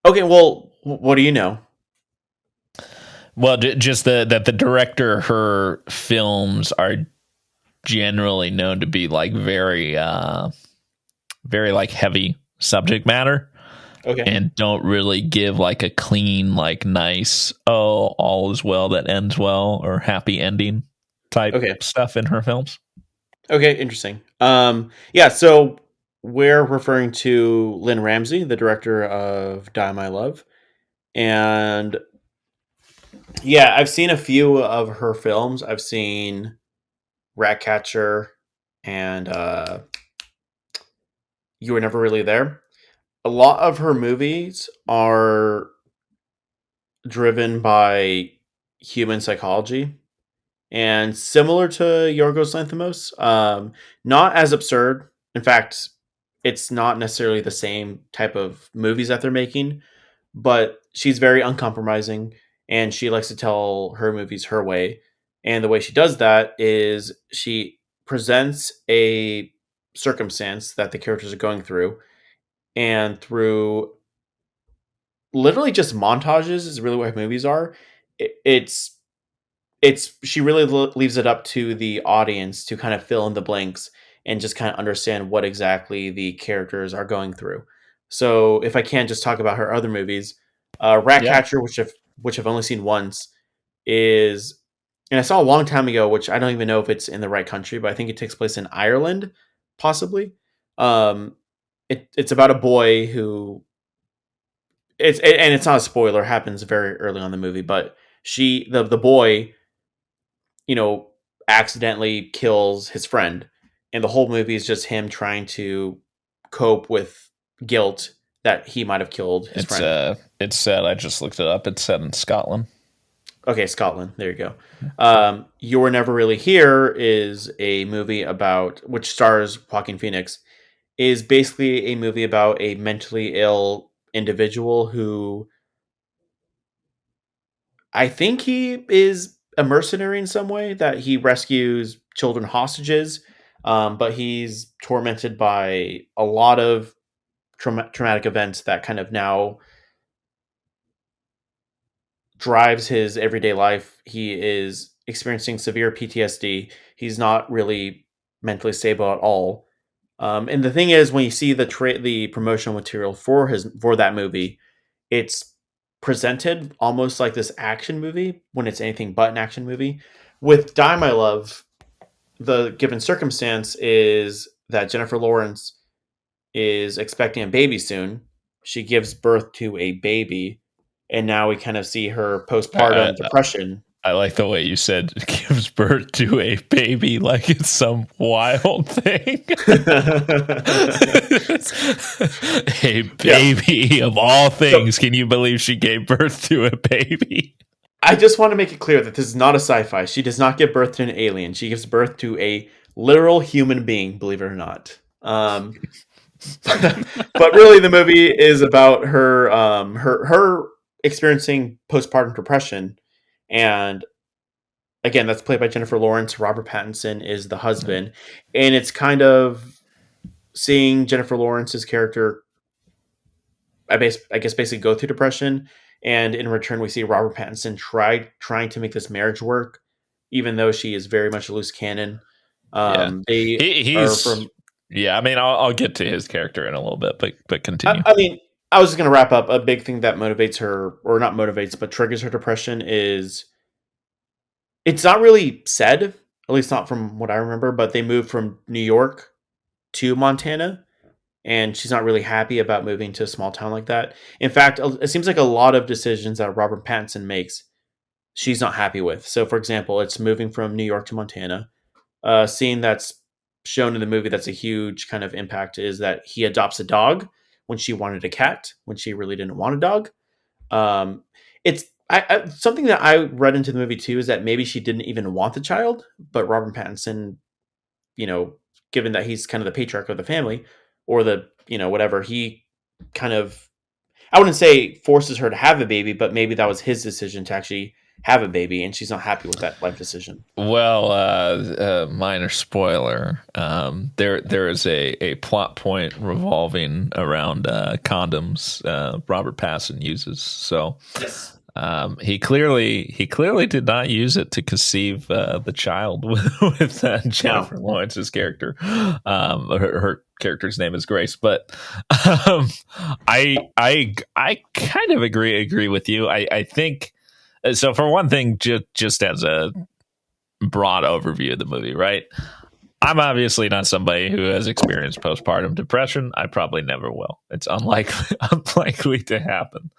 Okay, well, what do you know? Well, just that the director, her films are generally known to be like very like heavy subject matter. Okay. And don't really give like a clean, like nice, all is well that ends well, or happy ending type stuff in her films. Okay, interesting. So we're referring to Lynn Ramsey, the director of Die My Love. And I've seen a few of her films. I've seen Ratcatcher and You Were Never Really There. A lot of her movies are driven by human psychology and similar to Yorgos Lanthimos. Not as absurd. In fact, it's not necessarily the same type of movies that they're making, but she's very uncompromising and she likes to tell her movies her way. And the way she does that is she presents a circumstance that the characters are going through, and through literally just montages is really what movies are. It's she really leaves it up to the audience to kind of fill in the blanks and just kind of understand what exactly the characters are going through. So if I can just talk about her other movies, Yeah. Ratcatcher, which I've only seen once, is, and I saw a long time ago, which I don't even know if it's in the right country, but I think it takes place in Ireland, possibly. Um, it's about a boy who and it's not a spoiler. Happens very early on in the movie, but the boy, you know, accidentally kills his friend, and the whole movie is just him trying to cope with guilt that he might have killed his It's friend. it's set. I just looked it up. It's set in Scotland. Okay, Scotland. There you go. You Were Never Really Here is a movie about, which stars Joaquin Phoenix, is basically a movie about a mentally ill individual who, I think he is a mercenary in some way, that he rescues children hostages, but he's tormented by a lot of traumatic events that kind of now drives his everyday life. He is experiencing severe PTSD. He's not really mentally stable at all. And the thing is, when you see the promotional material for that movie, it's presented almost like this action movie when it's anything but an action movie. With Die My Love, the given circumstance is that Jennifer Lawrence is expecting a baby soon. She gives birth to a baby, and now we kind of see her I, postpartum depression. I like the way you said gives birth to a baby like it's some wild thing. A Yeah. baby of all So things. Can you believe she gave birth to a baby? I just want to make it clear that this is not a sci-fi. She does not give birth to an alien. She gives birth to a literal human being, believe it or not. But really, the movie is about her experiencing postpartum depression, and again, that's played by Jennifer Lawrence. Robert Pattinson is the husband, and it's kind of seeing Jennifer Lawrence's character, I guess, basically go through depression, and in return, we see Robert Pattinson trying to make this marriage work, even though she is very much a loose cannon. Yeah, They are he's from. yeah. I mean, I'll get to his character in a little bit, but continue. I mean, I was just going to wrap up. A big thing that motivates her, or not motivates, but triggers her depression is, it's not really said, at least not from what I remember, but they moved from New York to Montana, and she's not really happy about moving to a small town like that. In fact, it seems like a lot of decisions that Robert Pattinson makes, she's not happy with. So, for example, it's moving from New York to Montana. A scene that's shown in the movie that's a huge kind of impact is that he adopts a dog when she wanted a cat, when she really didn't want a dog. Um, it's something that I read into the movie too, is that maybe she didn't even want the child, but Robert Pattinson, you know, given that he's kind of the patriarch of the family, or the, whatever, he kind of, I wouldn't say forces her to have a baby, but maybe that was his decision to actually have a baby, and she's not happy with that life decision. Well, minor spoiler. There is a plot point revolving around condoms. Robert Pattinson uses, so Yes. he clearly did not use it to conceive the child with No. Jennifer Lawrence's character. Her character's name is Grace, but um, I kind of agree with you. I think so. For one thing, just as a broad overview of the movie, right? I'm obviously not somebody who has experienced postpartum depression. I probably never will. It's unlikely unlikely to happen.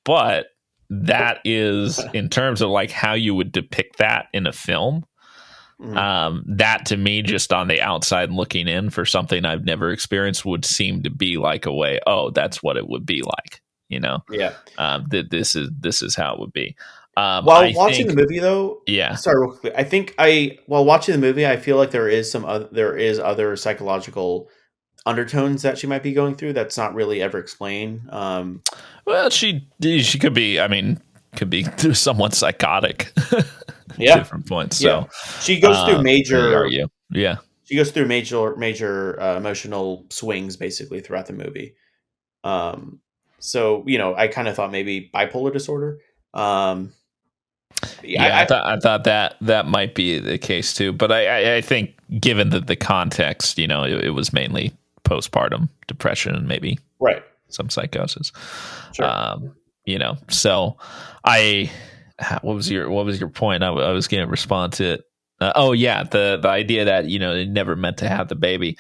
But that is, in terms of like how you would depict that in a film, That to me, just on the outside looking in for something I've never experienced, would seem to be like a way, oh, that's what it would be like, Yeah. that this is how it would be. While I watching the think, movie, though, yeah. sorry, real quickly, I think while watching the movie, I feel like there is there is other psychological undertones that she might be going through that's not really ever explained. Well, she could be, I mean, could be somewhat psychotic at Yeah, different points. yeah, So, she goes through you major argue. Yeah. she goes through major emotional swings basically throughout the movie. Um, so I kind of thought maybe bipolar disorder. Um, yeah, Yeah, I thought that might be the case too, but I think given the context, it was mainly postpartum depression and maybe right, some psychosis. sure. So I what was your point? I was going to respond to it. Oh yeah, the idea that they never meant to have the baby.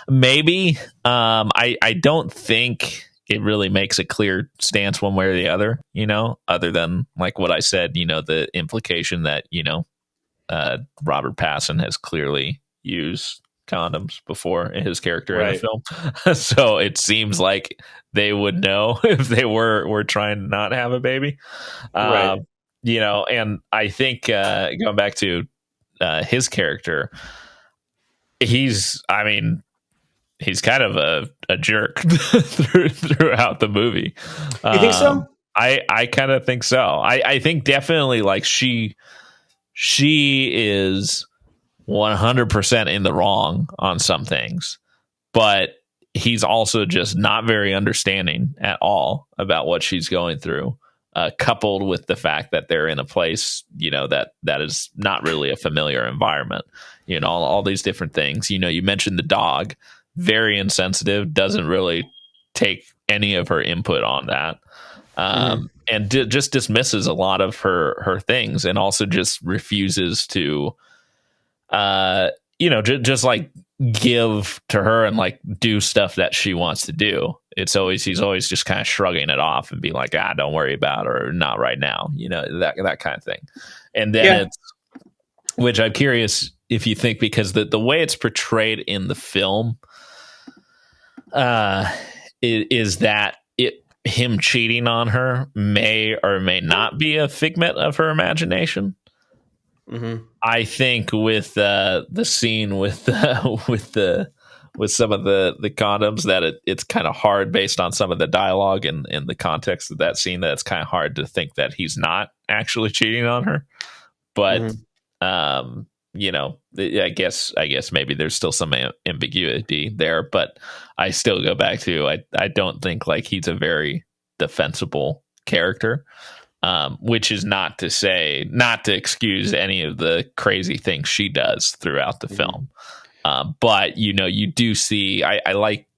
Maybe I don't think it really makes a clear stance one way or the other. Other than like what I said. The implication that Robert Pattinson has clearly used condoms before in his character in the Right. film, so it seems like they would know if they were trying to not have a baby. Right. And I think going back to his character, I mean, he's kind of a jerk throughout the movie. You think so? I kind of think so. I think definitely like she is 100% in the wrong on some things, but he's also just not very understanding at all about what she's going through. Coupled with the fact that they're in a place, that is not really a familiar environment, all these different things. You mentioned the dog, very insensitive, doesn't really take any of her input on that, and just dismisses a lot of her things, and also just refuses to, just like give to her and like do stuff that she wants to do. He's always just kind of shrugging it off and being like, don't worry about it, or not right now, that kind of thing. And then which I'm curious if you think, because the way it's portrayed in the film, is that him cheating on her may or may not be a figment of her imagination. I think with the scene with some of the condoms, that it's kind of hard based on some of the dialogue and the context of that scene, that it's kind of hard to think that he's not actually cheating on her. But I guess maybe there's still some ambiguity there. But I still go back to I don't think like he's a very defensible character. Which is not to excuse any of the crazy things she does throughout the film. But you do see, I like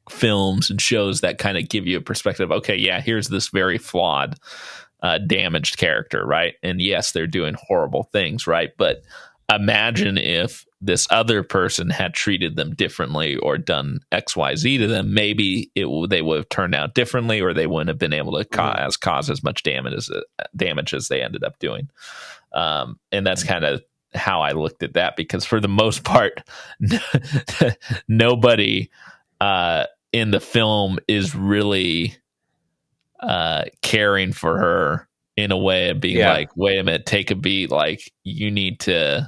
films and shows that kind of give you a perspective. Okay, yeah, here's this very flawed, damaged character, right? And yes, they're doing horrible things, right? But imagine if this other person had treated them differently or done XYZ to them, maybe they would have turned out differently, or they wouldn't have been able to cause as much damage as they ended up doing. And that's kind of how I looked at that, because for the most part, nobody in the film is really caring for her in a way of being like, wait a minute, take a beat. Like, you need to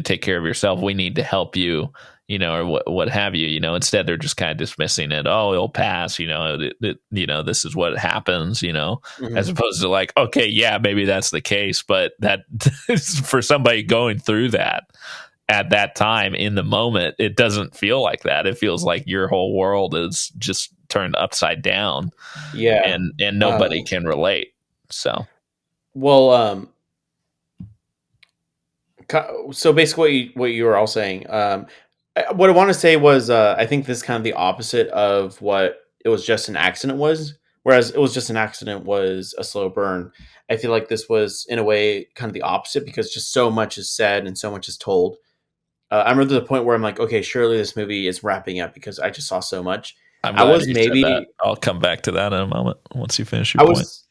take care of yourself. We need to help you, or what have you. Instead, they're just kind of dismissing it. Oh, it'll pass. This is what happens. As opposed to like, okay, yeah, maybe that's the case, but that for somebody going through that at that time in the moment, it doesn't feel like that. It feels like your whole world is just turned upside down. Yeah, and nobody can relate. So, well, so basically what you were all saying, what I want to say was, I think this is kind of the opposite of what It Was Just an Accident was. Whereas It Was Just an Accident was a slow burn, I feel like this was in a way kind of the opposite, because just so much is said and so much is told. I remember the point where I'm like, okay, surely this movie is wrapping up, because I just saw so much. I'm I glad was you said that. maybe I'll come back to that in a moment once you finish I your point. was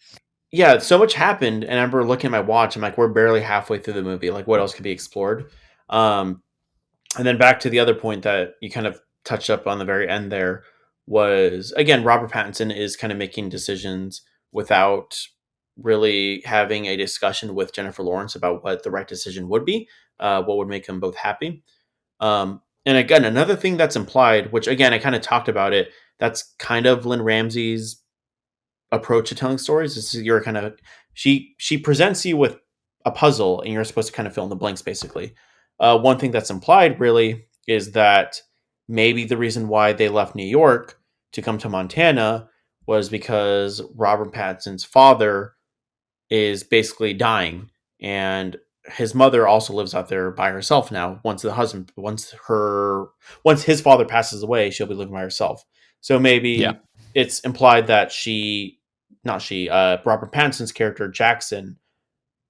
yeah, so much happened, and I remember looking at my watch. I'm like, we're barely halfway through the movie. Like, what else could be explored? Um, and then back to the other point that you kind of touched up on the very end there was, again, Robert Pattinson is kind of making decisions without really having a discussion with Jennifer Lawrence about what the right decision would be, what would make them both happy. And again, another thing that's implied, which again I kind of talked about it, that's kind of Lynn Ramsey's approach to telling stories. Is you're kind of she presents you with a puzzle, and you're supposed to kind of fill in the blanks. Basically, one thing that's implied really is that maybe the reason why they left New York to come to Montana was because Robert Pattinson's father is basically dying, and his mother also lives out there by herself now. Once his father passes away, she'll be living by herself. So Yeah. maybe it's implied that Robert Pattinson's character Jackson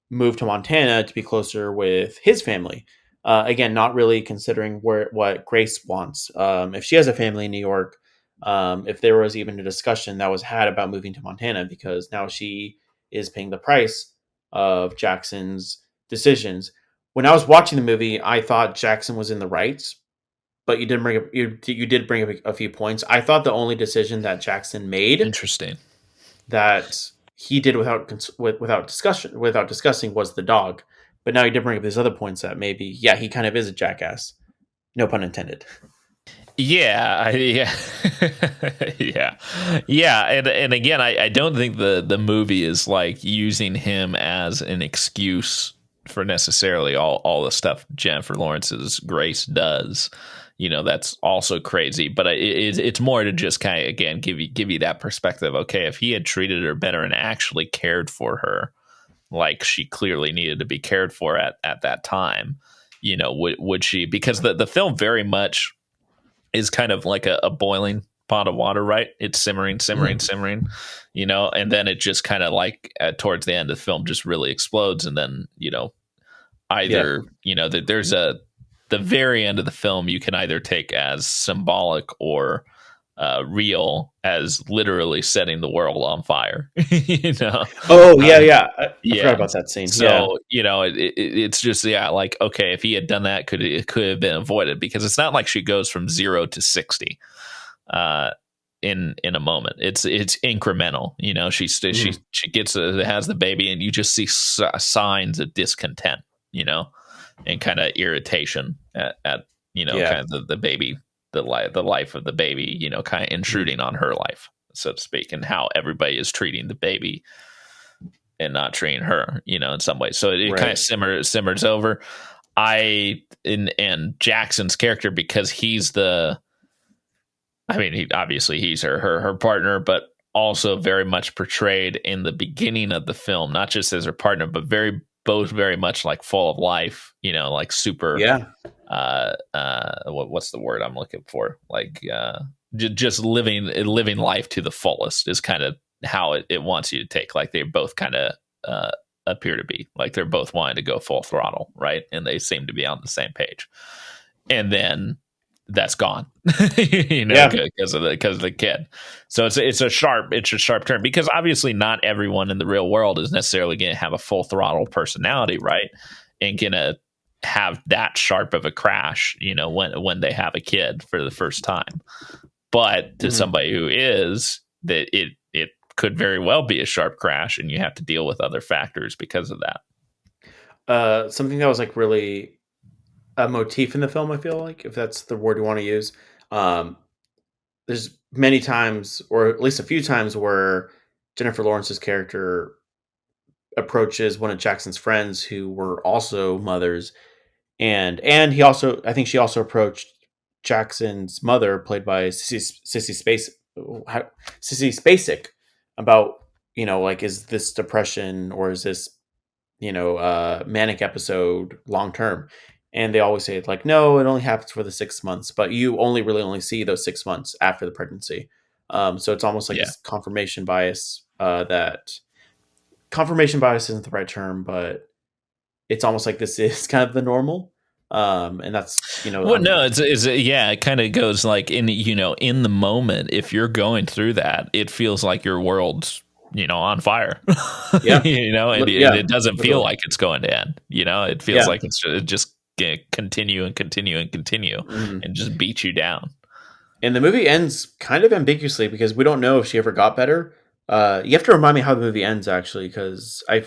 moved to Montana to be closer with his family. Again, not really considering what Grace wants. If she has a family in New York, if there was even a discussion that was had about moving to Montana, because now she is paying the price of Jackson's decisions. When I was watching the movie, I thought Jackson was in the right, but you did bring up a few points. I thought the only decision that Jackson made Interesting. that he did without discussing was the dog. But now he did bring up these other points that maybe, yeah, he kind of is a jackass. No pun intended. Yeah, yeah, yeah, and again, I don't think the movie is like using him as an excuse for necessarily all the stuff Jennifer Lawrence's Grace does. That's also crazy, but it's more to just kind of again give you that perspective. Okay, if he had treated her better and actually cared for her, like she clearly needed to be cared for at that time, would she? Because the film very much is kind of like a boiling pot of water, right? It's simmering, simmering, simmering, and then it just kind of like towards the end of the film just really explodes. And then, Yeah. either, there's the very end of the film you can either take as symbolic or real as literally setting the world on fire, Oh, yeah, Um, yeah. I forgot yeah. about that scene. Yeah. So, it's just, yeah, like, okay, if he had done that, it could have been avoided, because it's not like she goes from 0 to 60 uh, in a moment. It's incremental. She has the baby, and you just see signs of discontent, and kind of irritation at Yeah. kind of the baby, the life of the baby, kind of intruding on her life, so to speak, and how everybody is treating the baby and not treating her, in some ways. So it kind of Right. simmers over. And Jackson's character, because obviously he's her partner, but also very much portrayed in the beginning of the film, not just as her partner, but both very much like full of life, like super, Yeah. what's the word I'm looking for? Like, just living life to the fullest is kind of how it wants you to take. Like, they both kind of appear to be like they're both wanting to go full throttle, right? And they seem to be on the same page. And then that's gone, Yeah. because of the kid. So it's a sharp turn, because obviously not everyone in the real world is necessarily going to have a full throttle personality, right? And gonna have that sharp of a crash, when they have a kid for the first time. But to Mhm. somebody who is, that it could very well be a sharp crash, and you have to deal with other factors because of that. Something that was like really a motif in the film, I feel like, if that's the word you want to use. Um, there's many times, or at least a few times, where Jennifer Lawrence's character approaches one of Jackson's friends who were also mothers, and I think she also approached Jackson's mother, played by Sissy Spacek, about, like, is this depression, or is this, manic episode long term? And they always say, like, no, it only happens for the 6 months, but you only see those 6 months after the pregnancy. So it's almost like Yeah. this confirmation bias. That confirmation bias isn't the right term, but it's almost like this is kind of the normal. And that's, Well, no, yeah, it kind of goes like in the moment, if you're going through that, it feels like your world's on fire. Yeah. And Yeah, it doesn't feel literally. like it's going to end. It feels Yeah. like it's just going to continue and continue and continue Mhm. and just beat you down. And the movie ends kind of ambiguously because we don't know if she ever got better. You have to remind me how the movie ends, actually, because I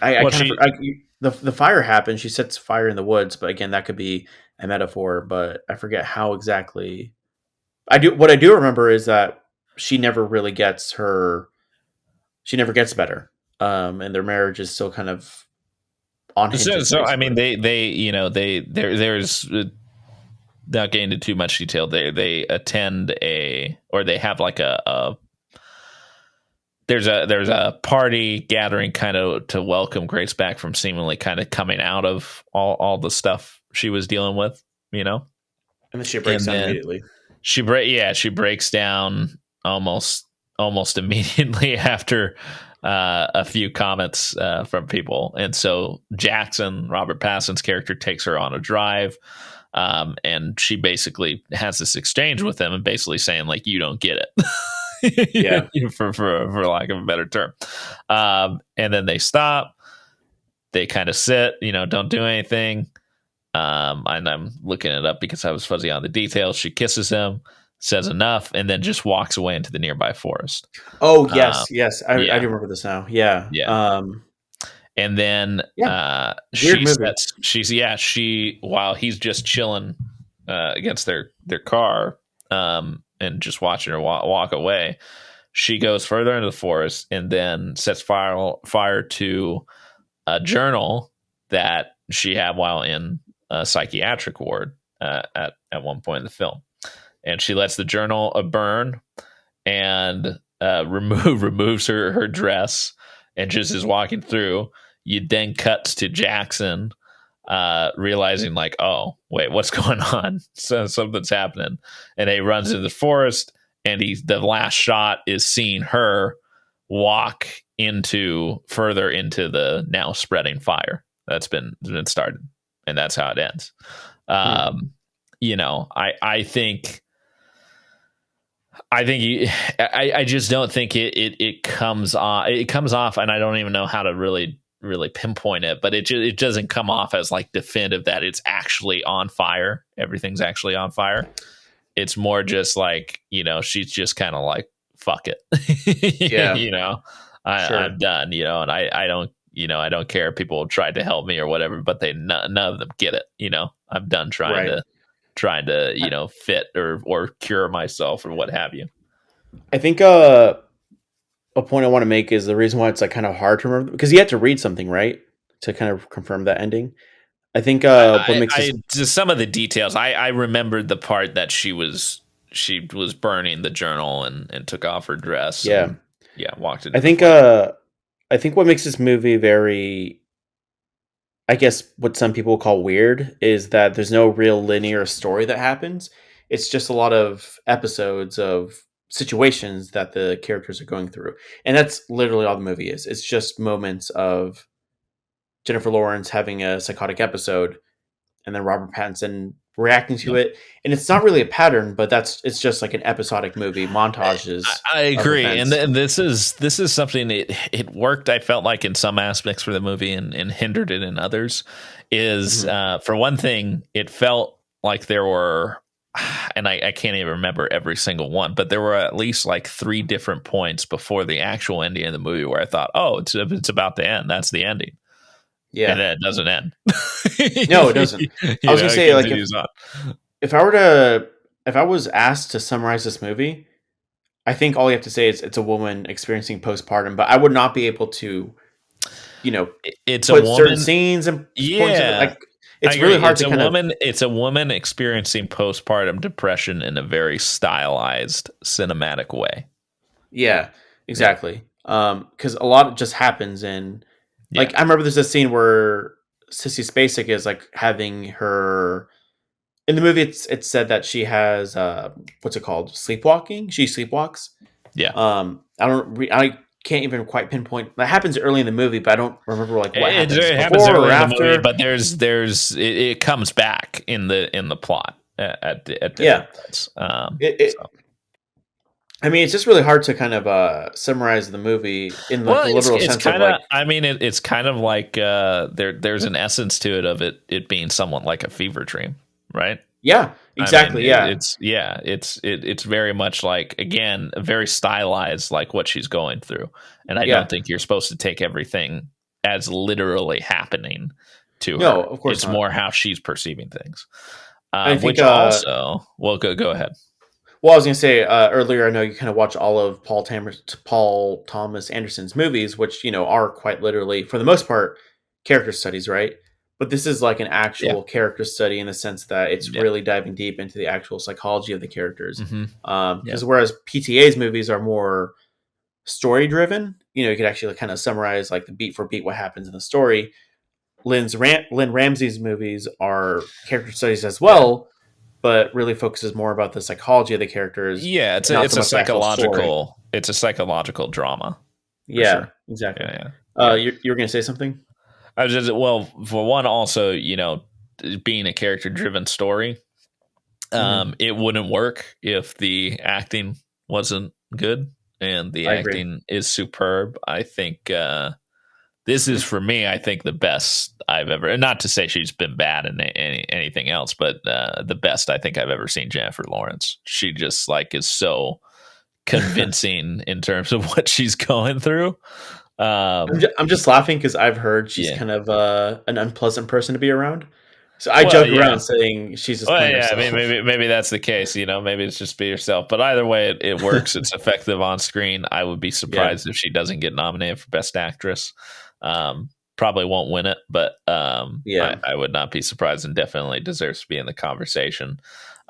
Well, kind of the fire happens. She sets fire in the woods, but again, that could be a metaphor. But I forget how exactly. I do. What I do remember is that she never really gets her. She never gets better, and their marriage is still kind of on hinges, so I mean, basically. there's not getting into too much detail. They attend or they have like a there's a party gathering kind of to welcome Grace back from seemingly kind of coming out of all the stuff she was dealing with, And then she breaks and down then immediately. she breaks down almost immediately after a few comments from people, and so Jackson, Robert Pattinson's character, takes her on a drive. And she basically has this exchange with him and basically saying, like, you don't get it. Yeah. for lack of a better term. And then they stop. They kind of sit, don't do anything. And I'm looking it up because I was fuzzy on the details. She kisses him, says enough, and then just walks away into the nearby forest. Oh Um, yes, yes. I yeah, do remember this now. Yeah. yeah. And then Yeah. Weird she movie. she while he's just chilling against their car and just watching her walk away, she goes further into the forest and then sets fire to a journal that she had while in a psychiatric ward at one point in the film, and she lets the journal burn and removes her dress and just is walking through. You then cuts to Jackson realizing, like, oh wait, what's going on? So something's happening, and he runs into the forest, and the last shot is seeing her walk further into the now spreading fire that's been started, and that's how it ends. I just don't think it comes off. It comes off, and I don't even know how to really pinpoint it, but it doesn't come off as like definitive that it's actually on fire. Everything's actually on fire. It's more just like, she's just kind of like, fuck it. Yeah. Sure. I'm done, and I don't care if people tried to help me or whatever, but none of them get it. I'm done trying to fit or cure myself or what have you. I think a point I want to make is the reason why it's like kind of hard to remember, because you had to read something, right, to kind of confirm that ending. I think what makes this just some of the details. I remembered the part that she was burning the journal and took off her dress. Yeah. And, walked into. I think what makes this movie very, I guess, what some people call weird is that there's no real linear story that happens. It's just a lot of episodes of situations that the characters are going through, and that's literally all the movie is. It's just moments of Jennifer Lawrence having a psychotic episode, and then Robert Pattinson reacting to it. And it's not really a pattern, but it's just like an episodic movie, montages. I agree, of events. and this is something it worked. I felt like in some aspects for the movie and hindered it in others. Is for one thing, it felt like there were, and I can't even remember every single one, but there were at least like 3 different points before the actual ending of the movie where I thought, oh, it's about to end. That's the ending. Yeah, and then it doesn't end. No, it doesn't. I was gonna say, like, if I was asked to summarize this movie, I think all you have to say is it's a woman experiencing postpartum, but I would not be able to, it's put a woman, certain scenes and points of it. Like, it's really hard to It's a woman experiencing postpartum depression in a very stylized, cinematic way. Yeah, exactly. Because a lot just happens in, like, I remember there's a scene where Sissy Spacek is like having her in the movie. It's said that she has what's it called, sleepwalking. She sleepwalks. Yeah. I can't even quite pinpoint. That happens early in the movie, but I don't remember like what happens It before happens early or in after. the movie, but it comes back in the plot at different points. I mean, it's just really hard to kind of summarize the movie in like Well, the it's literal it's sense of kind like, of. I mean, it's kind of like there's an essence to it of it being somewhat like a fever dream, right? yeah, I mean, exactly, yeah, it's very much like, again, very stylized, like what she's going through, and I don't yeah. think you're supposed to take everything as literally happening to No, her. of course It's not. more how she's perceiving things. I think. Which also, well, go ahead. Well, I was going to say earlier. I know you kind of watch all of Paul Thomas Anderson's movies, which are quite literally, for the most part, character studies, right? But this is like an Yeah, actual character study in the sense that it's yeah, really diving deep into the actual psychology of the characters. hmm yeah, Because whereas PTA's movies are more story driven, you could actually kind of summarize like the beat for beat what happens in the story. Lynn Ramsey's movies are character studies as yeah. well, but really focuses more about the psychology of the characters Yeah, and not so much the actual story. it's a psychological drama for Yeah, sure. exactly. Yeah, yeah, yeah. You're going to say something? I was just, well, for one, also, being a character driven story, Hmm. it wouldn't work if the acting wasn't good, and the I agree. acting is superb. I think this is, for me, I think the best I've ever. And not to say she's been bad in anything else, but the best I think I've ever seen Jennifer Lawrence. She just like is so convincing in terms of what she's going through. I'm just laughing because I've heard she's Yeah. kind of an unpleasant person to be around. So I Well, joke yeah. around saying she's just Well, playing yeah. I mean, herself. maybe that's the case. Maybe it's just be yourself. But either way, it works. It's effective on screen. I would be Yeah, surprised if she doesn't get nominated for Best Actress. Probably won't win it, but yeah. I would not be surprised, and definitely deserves to be in the conversation.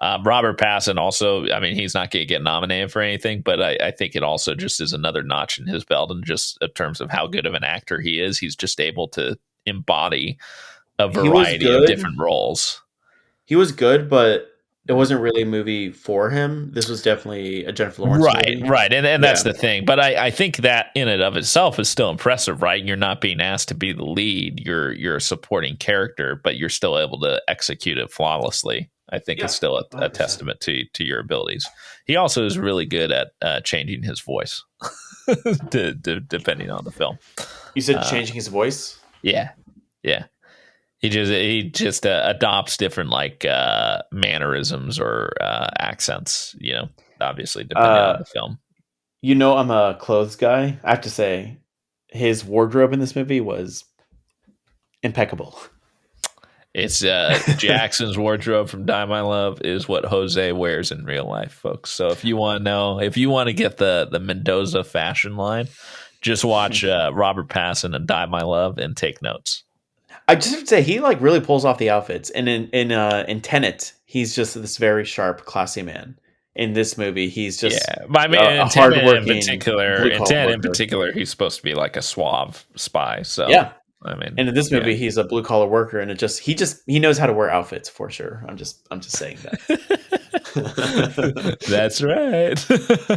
Robert Pattinson also, I mean, he's not going to get nominated for anything, but I think it also just is another notch in his belt, and just in terms of how good of an actor he is. He's just able to embody a He was variety of good. different roles. He was good, but it wasn't really a movie for him. This was definitely a Jennifer Lawrence Right, movie. right. And that's Yeah, the thing. But I think that in and of itself is still impressive, right? You're not being asked to be the lead. You're a supporting character, but you're still able to execute it flawlessly. I think it's yeah, still a 100%. testament to your abilities. He also is really good at changing his voice, depending on the film. You said Uh, changing his voice. yeah, yeah. He just adopts different like mannerisms or accents. Obviously depending on Uh, the film. I'm a clothes guy. I have to say, his wardrobe in this movie was impeccable. It's Jackson's wardrobe from Die My Love is what Jose wears in real life, folks. So if you want to know, if you want to get the Mendoza fashion line, just watch Robert Pattinson and Die My Love and take notes. I just have to say he like really pulls off the outfits, and in Tenet, he's just this very sharp, classy man. In this movie, he's just Yeah, but I mean, a hardworking blue in collar Tenet in worker. particular, he's supposed to be like a suave spy. So Yeah, I mean, and in this yeah. movie, he's a blue collar worker, and he knows how to wear outfits for sure. I'm just saying that. That's right.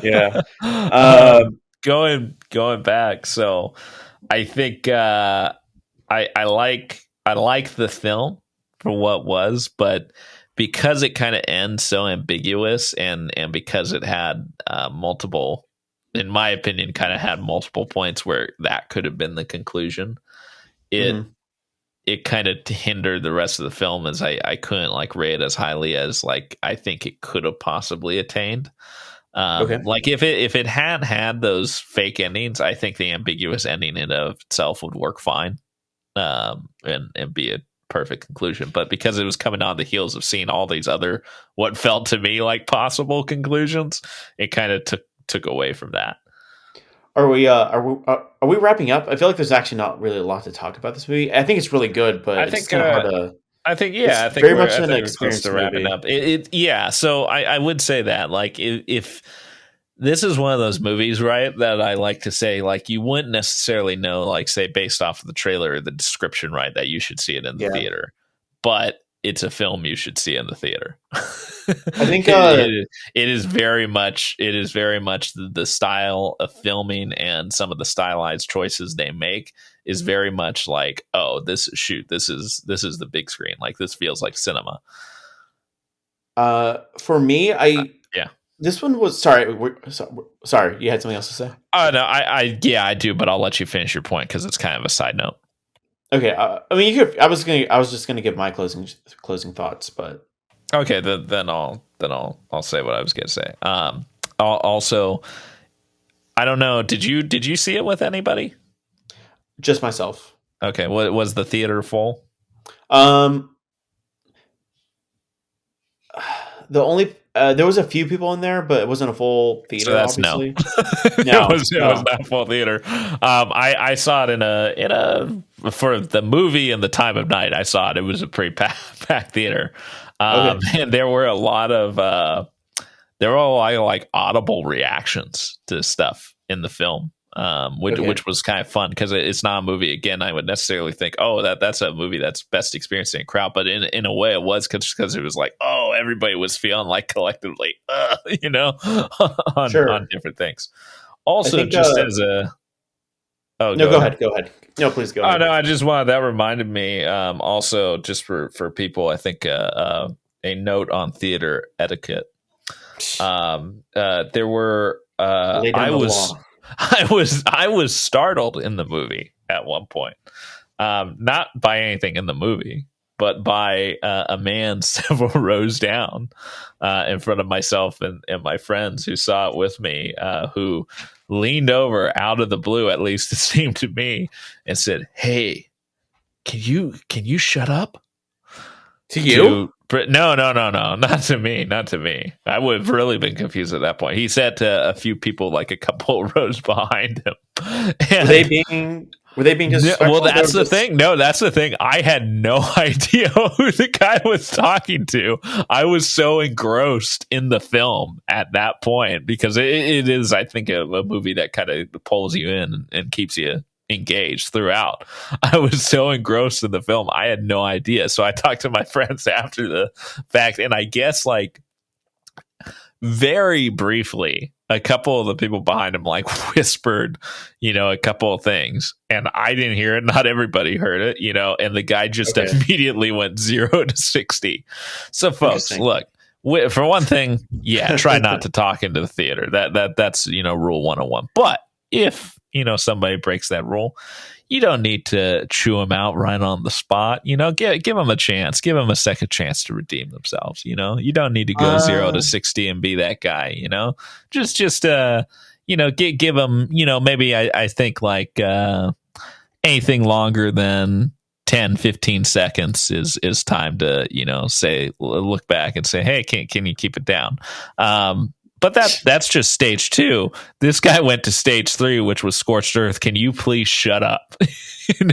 Yeah. um, Um, going back, so I think I like the film for what was, but because it kind of ends so ambiguous, and because it had multiple, in my opinion, kind of had multiple points where that could have been the conclusion. It mhm. it kind of hindered the rest of the film, as I couldn't like rate it as highly as like I think it could have possibly attained. Okay. Like if it had had those fake endings, I think the ambiguous ending in of itself would work fine, and be a perfect conclusion. But because it was coming on the heels of seeing all these other what felt to me like possible conclusions, it kind of took away from that. Are we wrapping up? I feel like there's actually not really a lot to talk about this movie. I think it's really good, but I it's just think kind of hard to. I think It's yeah, very much I an think we're close to experience wrapping movie. up. Yeah, so I would say that like if this is one of those movies, right, that I like to say like you wouldn't necessarily know, like say based off of the trailer or the description, right, that you should see it in the Yeah, theater, but it's a film you should see in the theater. I think. It is very much the style of filming, and some of the stylized choices they make is very much like, oh, this is the big screen, like this feels like cinema. For me, Yeah. This one was sorry. Sorry, you had something else to say. No, yeah, I do, but I'll let you finish your point because it's kind of a side note. Okay, I mean, you could. I was just gonna give my closing thoughts, but Okay, then I'll say what I was gonna say. Also, I don't know. Did you see it with anybody? just myself. Okay, what was the theater full? Um, the only there was a few people in there, but it wasn't a full So theater. that's no. Obviously, it no, was no. not full theater. I saw it in a for the movie and the time of night. I saw it. It was a pretty packed theater, Okay, and there were a lot of there were a lot of like audible reactions to stuff in the film. okay, Which was kind of fun because it's not a movie. Again, I would necessarily think, oh, that's a movie that's best experienced in a crowd, but in a way, it was because it was like, oh, everybody was feeling like collectively, sure. on different things. I Also, think. just as a No, go go ahead. ahead. Go ahead. No, please go Oh ahead. no, I just wanted that reminded me. Also, just for people, I think a note on theater etiquette. There were Lay down the law. I was startled in the movie at one point, not by anything in the movie, but by a man several rows down in front of myself and my friends who saw it with me, who leaned over out of the blue, at least it seemed to me, and said, "Hey, can you shut up?" To you? To no, not to me, not to me. I would have really been confused at that point. He said to a few people like a couple of rows behind him. Were And they being well, disrespectful? They were that's the just thing. No, that's the thing. I had no idea who the guy was talking to. I was so engrossed in the film at that point because it is, I think, a movie that kind of pulls you in and keeps you engaged throughout. I was so engrossed in the film, I had no idea. So I talked to my friends after the fact, and I guess like very briefly a couple of the people behind him like whispered, a couple of things, and I didn't hear it. Not everybody heard it, and the guy just okay. immediately went 0 to 60. So folks, Interesting. look, for one thing, yeah, try not to talk into the theater. That's rule 101. But if somebody breaks that rule, you don't need to chew them out right on the spot. Give them a chance. Give them a second chance to redeem themselves. You don't need to go 0 to 60 and be that guy. Give them. Maybe I think like anything longer than 10-15 seconds is time to say, look back and say, hey, can you keep it down? But that's just stage 2. This guy went to stage 3, which was scorched earth. Can you please shut up?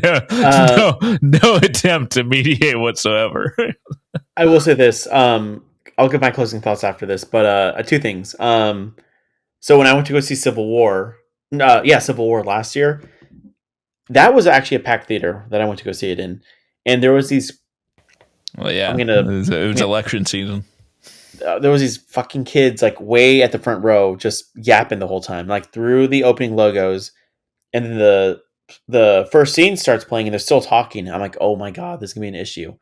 no, no attempt to mediate whatsoever. I will say this. I'll give my closing thoughts after this, but two things. So when I went to go see Civil War last year, that was actually a packed theater that I went to go see it in, and there was these. Well, yeah, I'm it gonna. was election season. There was these fucking kids like way at the front row, just yapping the whole time, like through the opening logos, and then the first scene starts playing, and they're still talking. I'm like, oh my god, this is gonna be an issue.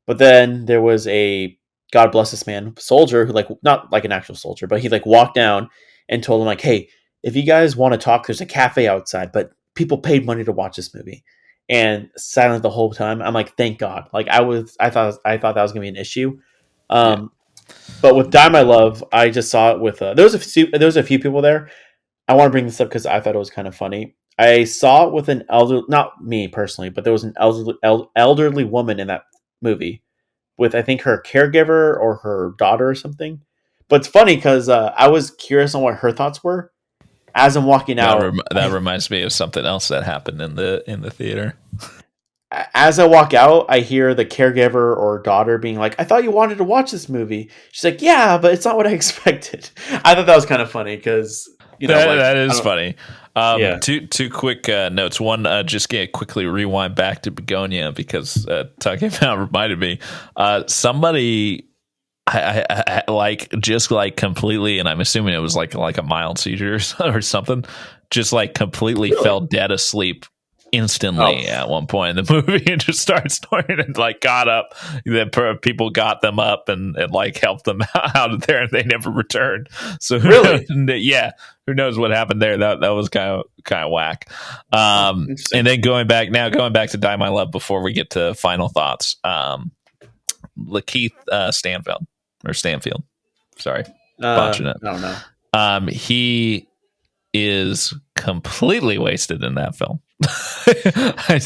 But then there was a God bless this man soldier who like not like an actual soldier, but he like walked down and told him like, hey, if you guys want to talk, there's a cafe outside, but people paid money to watch this movie. And silent the whole time. I'm like, thank God. Like I thought that was gonna be an issue. Yeah, Um, but with Die My Love, I just saw it with there was a few people there. I want to bring this up because I thought it was kind of funny. I saw it with an not me personally, but there was an elderly woman in that movie with I think her caregiver or her daughter or something. But it's funny because I was curious on what her thoughts were as I'm walking out. that reminds me of something else that happened in the theater. As I walk out, I hear the caregiver or daughter being like, "I thought you wanted to watch this movie." She's like, "Yeah, but it's not what I expected." I thought that was kind of funny because That I is don't, funny. yeah, Two quick notes. One, just get quickly rewind back to Bugonia because talking about reminded me. Somebody, I like just like completely, and I'm assuming it was like a mild seizure or something. Just like completely really fell dead asleep instantly at one point in the movie and just started snoring and like got up. Then people got them up and like helped them out of there, and they never returned. So Really? yeah, who knows what happened there? That was kind of whack. And then going back to Die My Love before we get to final thoughts. Lakeith Stanfield. Sorry, botching it. I don't know. He is completely wasted in that film. I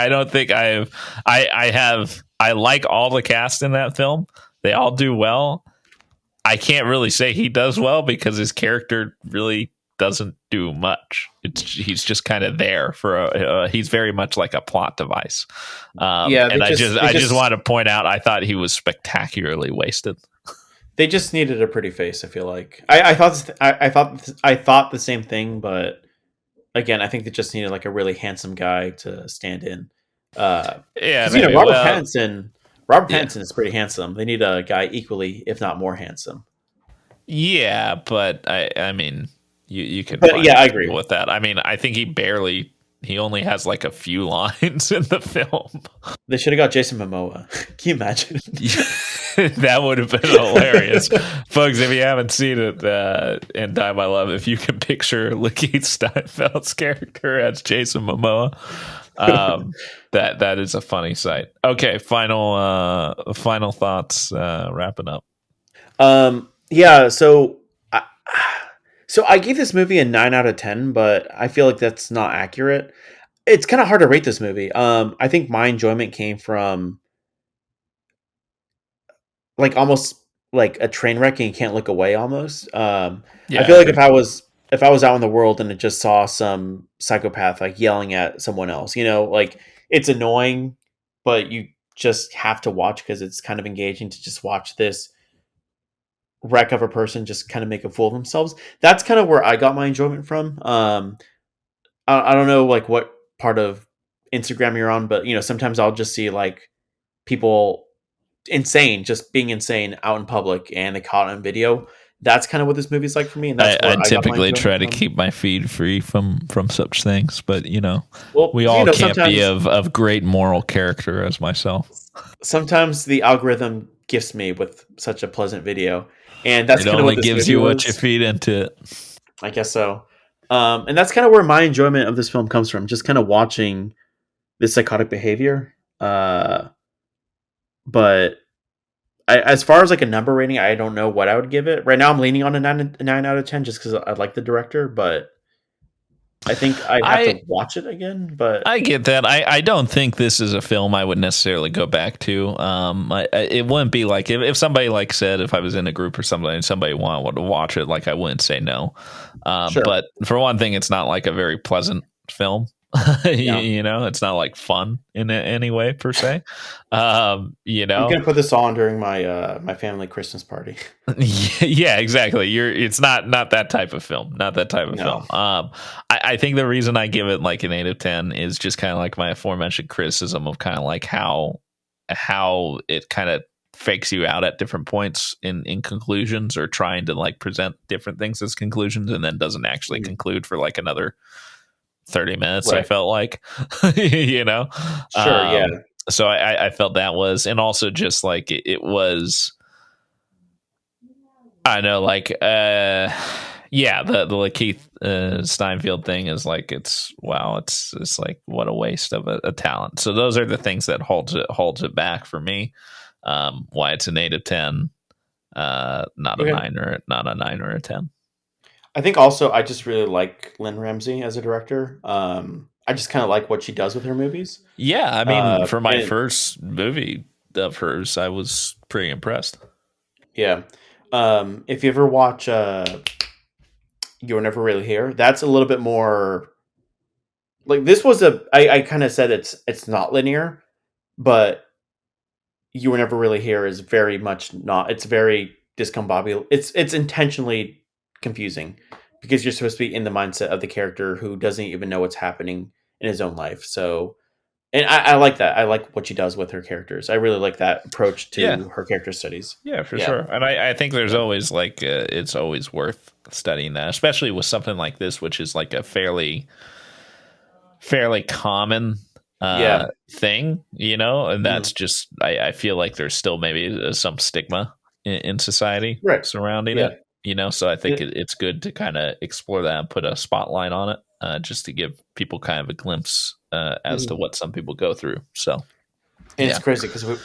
don't think I like all the cast in that film. They all do well. I can't really say he does well because his character really doesn't do much. He's just kind of there for he's very much like a plot device. And I just want to point out, I thought he was spectacularly wasted. They just needed a pretty face. I feel like I thought the same thing, but again, I think they just needed like a really handsome guy to stand in. Yeah, Robert Pattinson is pretty handsome. They need a guy equally, if not more handsome. Yeah, but I mean, you could. But yeah, I agree with that. I mean, I think he only has like a few lines in the film. They should have got Jason Momoa. Can you imagine? That would have been hilarious. Folks, if you haven't seen it in Die My Love, if you can picture Lakeith Steinfeld's character as Jason Momoa, that is a funny sight. Okay, final thoughts, wrapping up. Yeah, so I gave this movie a 9 out of 10, but I feel like that's not accurate. It's kind of hard to rate this movie. I think my enjoyment came from like almost like a train wreck and you can't look away almost. I feel like if I was out in the world and I just saw some psychopath like yelling at someone else, like it's annoying, but you just have to watch because it's kind of engaging to just watch this wreck of a person just kind of make a fool of themselves. That's kind of where I got my enjoyment from. I don't know like what part of Instagram you're on, but sometimes I'll just see like people just being insane out in public and they caught it on video. That's kind of what this movie's like for me. And that's I typically try to keep my feed free from such things, but we all can't be of great moral character as myself. Sometimes the algorithm gifts me with such a pleasant video, and that's kind of what this gives you what you feed into it. I guess so. And that's kind of where my enjoyment of this film comes from, just kind of watching this psychotic behavior. But as far as like a number rating, I don't know what I would give it. Right now I'm leaning on a 9 out of 10 just because I like the director, but I think I'd have to watch it again. But I get that. I don't think this is a film I would necessarily go back to. It wouldn't be like if somebody like said, if I was in a group or something and somebody wanted to watch it, like I wouldn't say no. Sure. But for one thing, it's not like a very pleasant film. It's not like fun in any way per se. I'm gonna put this on during my family Christmas party. Yeah, exactly. It's not that type of film. Not that type of film. I think the reason I give it like an 8 of 10 is just kind of like my aforementioned criticism of kind of like how it kind of fakes you out at different points in conclusions, or trying to like present different things as conclusions and then doesn't actually conclude for like another 30 minutes. Right. I felt like, Sure. Yeah. So I felt that was, and also just like it was, I know, like, the Lakeith Steinfield thing is like, it's like, what a waste of a talent. So those are the things that holds it back for me. Why it's an 8 of 10, not a 9 or a 10. I think also I just really like Lynn Ramsey as a director. I just kind of like what she does with her movies. Yeah, I mean, for my first movie of hers, I was pretty impressed. Yeah. If you ever watch You Were Never Really Here, that's a little bit more like this was I kind of said it's not linear, but You Were Never Really Here is very much not. It's very discombobulated. It's intentionally confusing because you're supposed to be in the mindset of the character who doesn't even know what's happening in his own life. So, and I like that. I like what she does with her characters. I really like that approach to her character studies. Yeah, for sure. And I think there's always like it's always worth studying that, especially with something like this, which is like a fairly fairly common Yeah. thing, and Mhm. that's just I feel like there's still maybe some stigma in society Right. surrounding Yeah. it, so I think It, it's good to kind of explore that and put a spotlight on it, just to give people kind of a glimpse as to mhm. what some people go through. So And it's yeah. crazy because we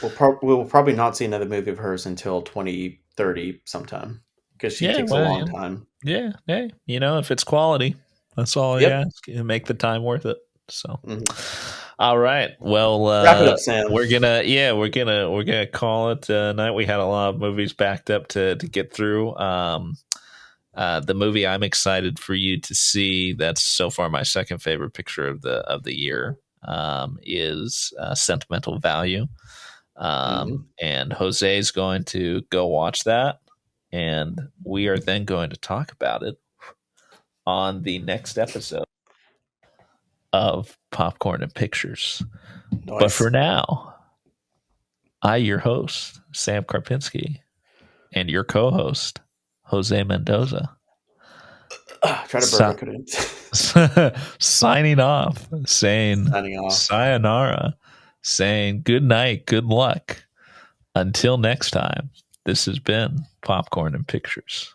will probably not see another movie of hers until 2030 sometime because she Yeah, takes a well, long yeah. time. Yeah, hey, if it's quality, that's all I Yep. ask, and make the time worth it. So, Mhm. all right. Well, Wrap it up, Sam. we're gonna call it a night. We had a lot of movies backed up to get through. The movie I'm excited for you to see, that's so far my second favorite picture of the year, is Sentimental Value. Mhm. And Jose is going to go watch that, and we are then going to talk about it on the next episode of Popcorn and Pictures. But for Nice. now, your host, Sam Karpinski, and your co host, Jose Mendoza, Try to burp. I si- couldn't. signing off, saying Signing off. sayonara, saying good night, good luck. Until next time, this has been Popcorn and Pictures.